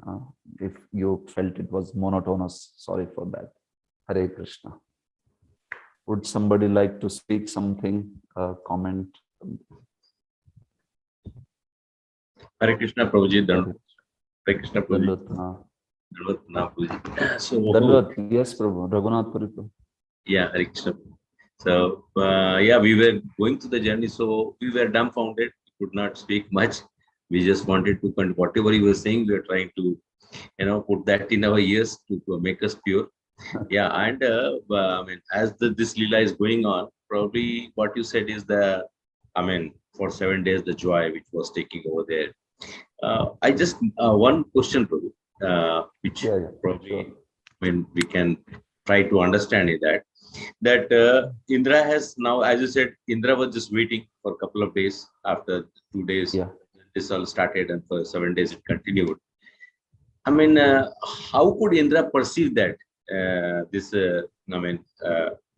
If you felt it was monotonous, sorry for that. Hare Krishna. Would somebody like to speak something, comment? Hare Krishna, Prabhuji. Hare Krishna, Prabhuji. So, yes, Prabhu. Raghunath Puri. Yeah, Hare Krishna. So, we were going through the journey, so we were dumbfounded. We could not speak much. We just wanted to, whatever you were saying, we were trying to, put that in our ears to make us pure. Yeah, and as this leela is going on, probably what you said is for 7 days, the joy which was taking over there. I just, one question, Prabhu, which probably, sure. We can try to understand is that Indra has now, as you said, Indra was just waiting for a couple of days. After 2 days, this all started, and for 7 days it continued. How could Indra perceive that the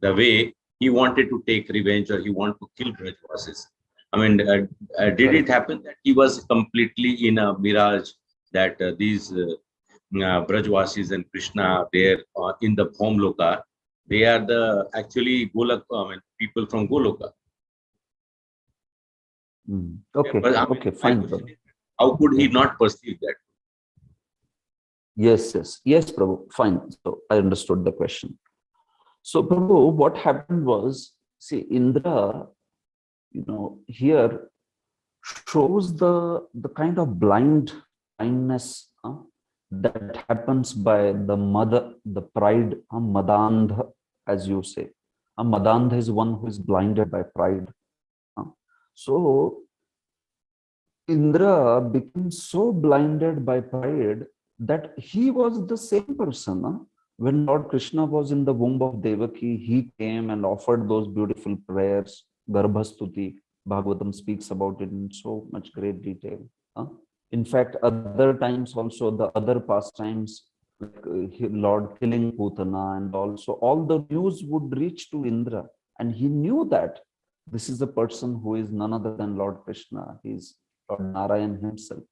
way he wanted to take revenge, or he wanted to kill Brajvasis? Did it happen that he was completely in a mirage, that these Brajvasis and Krishna there in the Bhomloka. They are the actually Golok, people from Goloka. Okay, But, I mean, okay, my fine, question brother. is, how could he not perceive that? Yes, Prabhu, fine. So I understood the question. So, Prabhu, what happened was, see, Indra, here shows the kind of blindness that happens by the mother, the pride, Madandha, as you say. Madandha is one who is blinded by pride. So Indra became so blinded by pride that he was the same person. When Lord Krishna was in the womb of Devaki, he came and offered those beautiful prayers. Garbhastuti, Bhagavatam speaks about it in so much great detail. In fact, other times also, the other pastimes, like Lord killing Putana, and also all the news would reach to Indra. And he knew that this is a person who is none other than Lord Krishna. He is Lord Narayan himself.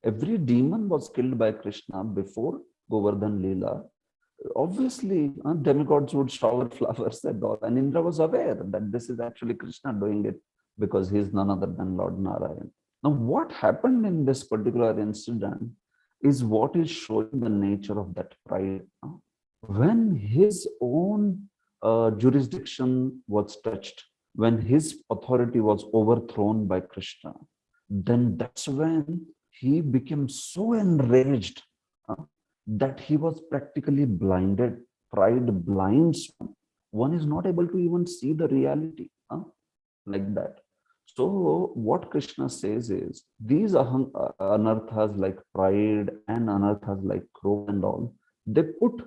Every demon was killed by Krishna before Govardhan leela. Obviously, demigods would shower flowers and all. And Indra was aware that this is actually Krishna doing it because he is none other than Lord Narayan. Now, what happened in this particular incident is what is showing the nature of that pride. When his own jurisdiction was touched, when his authority was overthrown by Krishna, then that's when he became so enraged that he was practically blinded. Pride blinds one. One is not able to even see the reality like that. So what Krishna says is, these anarthas like pride and anarthas like Krodha and all, they put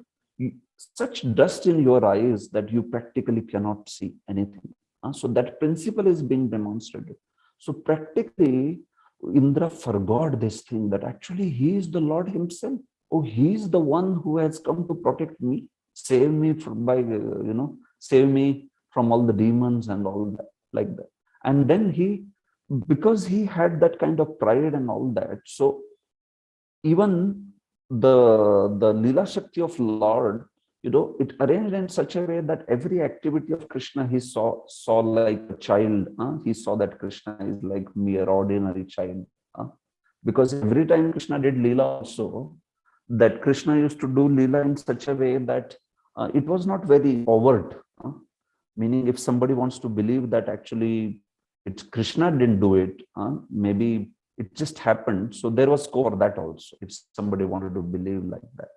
such dust in your eyes that you practically cannot see anything. So that principle is being demonstrated. So practically, Indra forgot this thing, that actually he is the Lord himself. Oh, he is the one who has come to protect me, save me from save me from all the demons and all that, like that. And then because he had that kind of pride and all that, so even the leela shakti of Lord, it arranged in such a way that every activity of Krishna he saw like a child. He saw that Krishna is like mere ordinary child. Because every time Krishna did leela also, that Krishna used to do leela in such a way that it was not very overt. Meaning, if somebody wants to believe that actually it's Krishna didn't do it, maybe it just happened. So there was scope for that also, if somebody wanted to believe like that.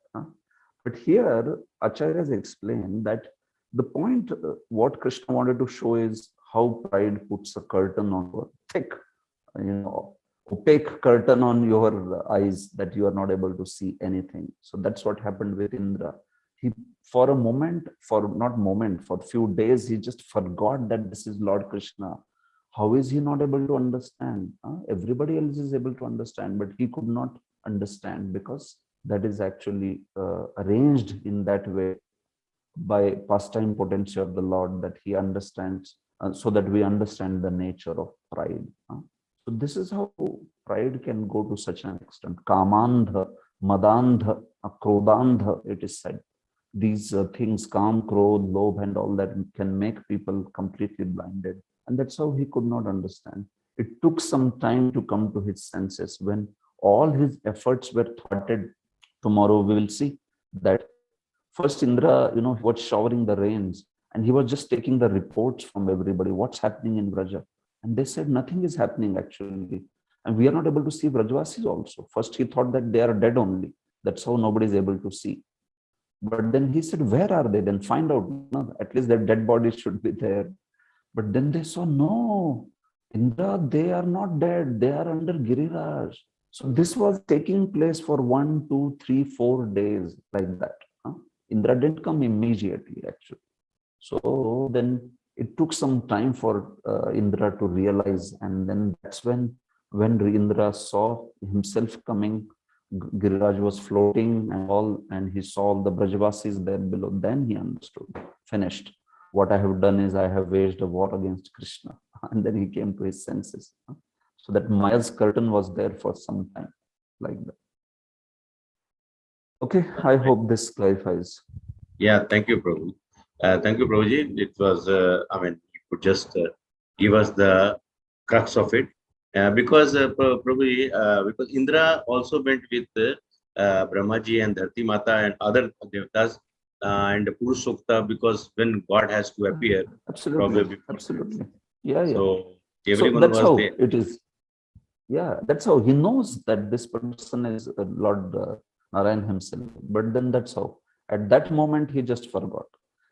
But here, Acharyas explain that the point, what Krishna wanted to show is how pride puts a curtain on a thick, opaque curtain on your eyes, that you are not able to see anything. So that's what happened with Indra. He, for a moment, for a few days, he just forgot that this is Lord Krishna. How is he not able to understand? Everybody else is able to understand, but he could not understand, because that is actually arranged in that way by pastime potency of the Lord, that he understands, so that we understand the nature of pride. So this is how pride can go to such an extent. Kamandha, madandha, krodandha, it is said. These things, Kam, Krodh, Lobh and all that, can make people completely blinded. And that's how he could not understand. It took some time to come to his senses. When all his efforts were thwarted, tomorrow we will see that first Indra, was showering the rains, and he was just taking the reports from everybody. What's happening in Vraja? And they said nothing is happening actually. And we are not able to see Vrajvasis also. First he thought that they are dead only. That's how nobody is able to see. But then he said, where are they? Then find out. No, at least their dead bodies should be there. But then they saw, no, Indra, they are not dead. They are under Giriraj. So this was taking place for 1, 2, 3, 4 days, like that. Indra didn't come immediately, actually. So then it took some time for Indra to realize. And then that's when Indra saw himself coming, Giriraj was floating and all, and he saw all the Brajvasis there below. Then he understood, finished. What I have done is I have waged a war against Krishna. And then he came to his senses. So that Maya's curtain was there for some time, like that. Okay, I hope this clarifies. Yeah, thank you, Prabhu. Thank you, Prabhuji. It was, you could just give us the crux of it. Because, Prabhuji, because Indra also went with Brahmaji and Dharti Mata and other devtas and Purushokta, because when God has to appear, Absolutely, probably. absolutely. Yeah, yeah. So So everyone that's was how there. it is. Yeah, that's how he knows that this person is Lord Narayan himself. But then that's how. At that moment, he just forgot.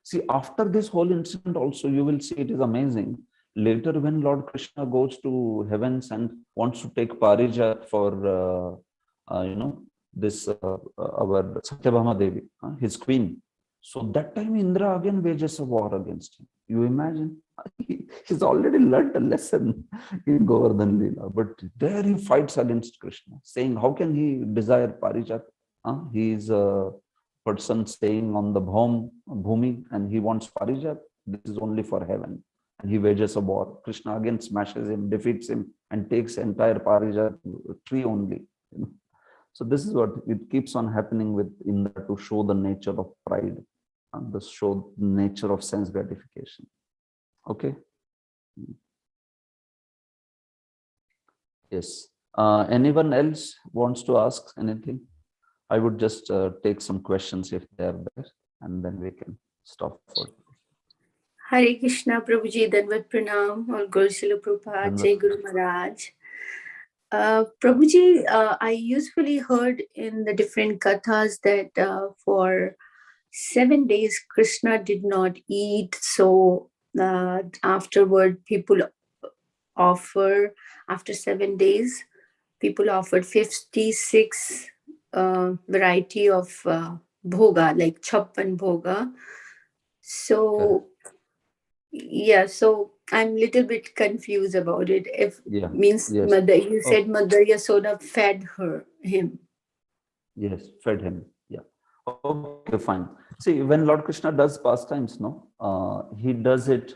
See, after this whole incident, also, you will see it is amazing. Later, when Lord Krishna goes to heavens and wants to take Parijat for, this our Satyabhama Devi, his queen. So that time, Indra again wages a war against him. You imagine? He's already learned a lesson in Govardhan leela, but there he fights against Krishna, saying, how can he desire Parijat? He is a person staying on the bhumi and he wants Parijat. This is only for heaven. And he wages a war. Krishna again smashes him, defeats him, and takes entire Parijat tree only. So this is what it keeps on happening with Indra, to show the nature of pride, and to show the nature of sense gratification. Okay. Yes. Anyone else wants to ask anything? I would just take some questions if they are there, and then we can stop for. Hare Krishna, Prabhuji, Danvat Pranam, or Guru Srila Prabhupada, Jai Guru Maharaj. Prabhuji, I usually heard in the different kathas that for 7 days Krishna did not eat. So afterward, people offer, after 7 days, people offered 56 variety of bhoga, like chappan bhoga. So yeah, so I'm a little bit confused about it. If means yes. Mother, you said Mother Yasoda fed him. Yes, fed him. Yeah. Okay, fine. See, when Lord Krishna does pastimes, he does it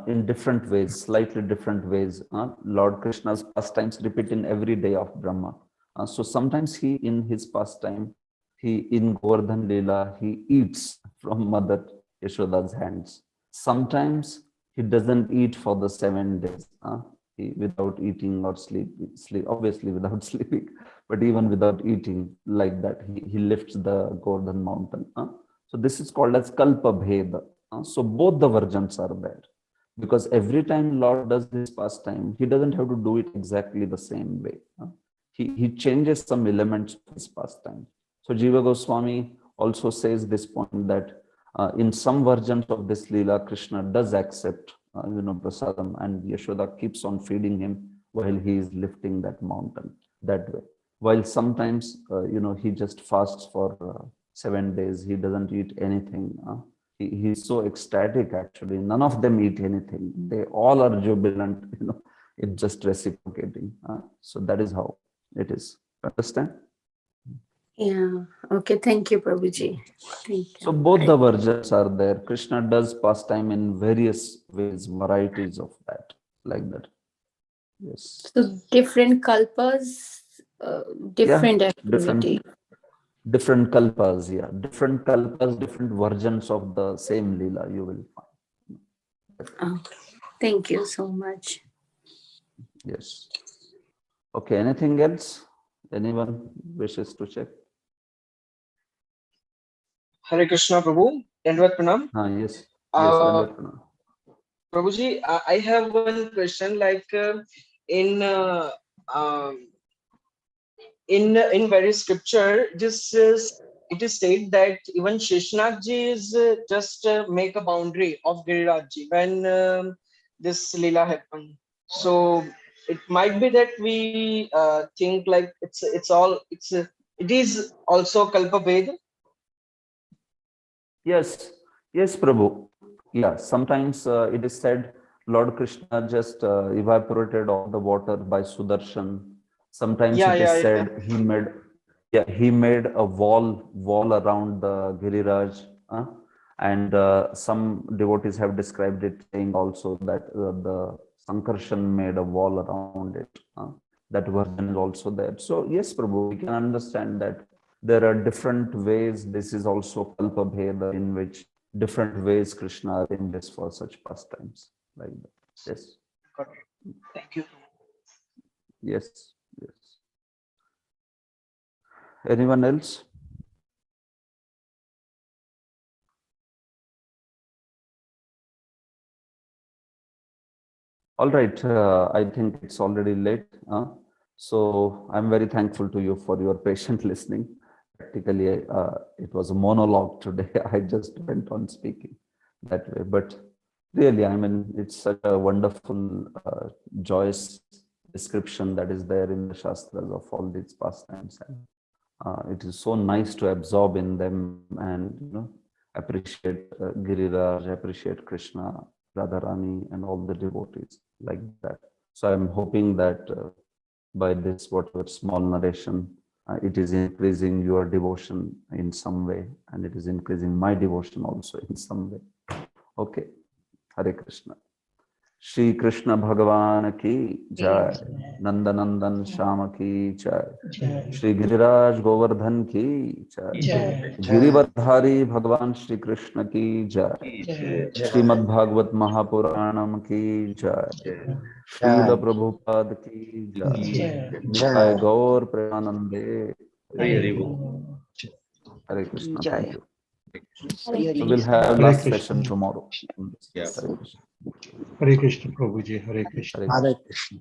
in different ways, slightly different ways. Lord Krishna's pastimes repeat in every day of Brahma. So sometimes he, in his pastime, in Govardhan Leela, he eats from Mother Yashoda's hands. Sometimes he doesn't eat for the 7 days, without eating or sleep, obviously without sleeping, but even without eating, like that, he lifts the Govardhan mountain. So this is called as Kalpa Bheda. So both the versions are there. Because every time Lord does this pastime, he doesn't have to do it exactly the same way. He changes some elements of his pastime. So Jiva Goswami also says this point that in some versions of this Leela, Krishna does accept, prasadam, and Yashoda keeps on feeding him while he is lifting that mountain that way. While sometimes, he just fasts for 7 days. He doesn't eat anything. He's so ecstatic, actually. None of them eat anything. They all are jubilant, it's just reciprocating. So that is how it is. Understand? Yeah. Okay. Thank you, Prabhuji. Thank you. So both the versions are there. Krishna does pastime in various ways, varieties of that, like that. Yes. So different kalpas, different activity. Different kalpas, yeah. Different kalpas, different versions of the same Leela you will find. Okay. Thank you so much. Yes. Okay, anything else? Anyone wishes to check? Hare Krishna, Prabhu. Dandavat Pranam. Yes. Yes, Dandavat Pranam. Prabhuji, I have one question. Like in various scripture, it is said that even Sheshnathji is just make a boundary of Girirajji when this Leela happened. So it might be that we think like it is also Kalpa Veda. Yes, Prabhu. Yeah, sometimes it is said Lord Krishna just evaporated all the water by Sudarshan. Sometimes it is said he made a wall around the Giriraj. And some devotees have described it, saying also that the Sankarshan made a wall around it. That version is also there. So yes, Prabhu, we can understand that there are different ways. This is also Kalpa Bheda, in which different ways Krishna arranges for such pastimes like that. Yes. Got it. Thank you. Yes. Yes. Anyone else? All right. I think it's already late. So I'm very thankful to you for your patient listening. Practically, it was a monologue today. I just went on speaking that way. But really, I mean, it's such a wonderful, joyous description that is there in the Shastras of all these pastimes. And it is so nice to absorb in them and, you know, appreciate Giriraj, appreciate Krishna, Radharani, and all the devotees like that. So I'm hoping that by this whatever small narration, it is increasing your devotion in some way, and it is increasing my devotion also in some way. Okay, Hare Krishna. Shri Krishna Bhagavan ki jai, Nanda Nandan Shama ki jai, Shri Giriraj Govardhan ki jai, Girivardhari Bhagavan Shri Krishna ki jai, Srimad Bhagavad Mahapuranam ki jai, Srila Prabhupada ki jai, Jai Gaur Premanande. Hare Krishna. Thank you. So we'll have last session tomorrow. Yeah. Hare Krishna. Hare Krishna, Prabhuji. Hare Krishna. Hare Krishna.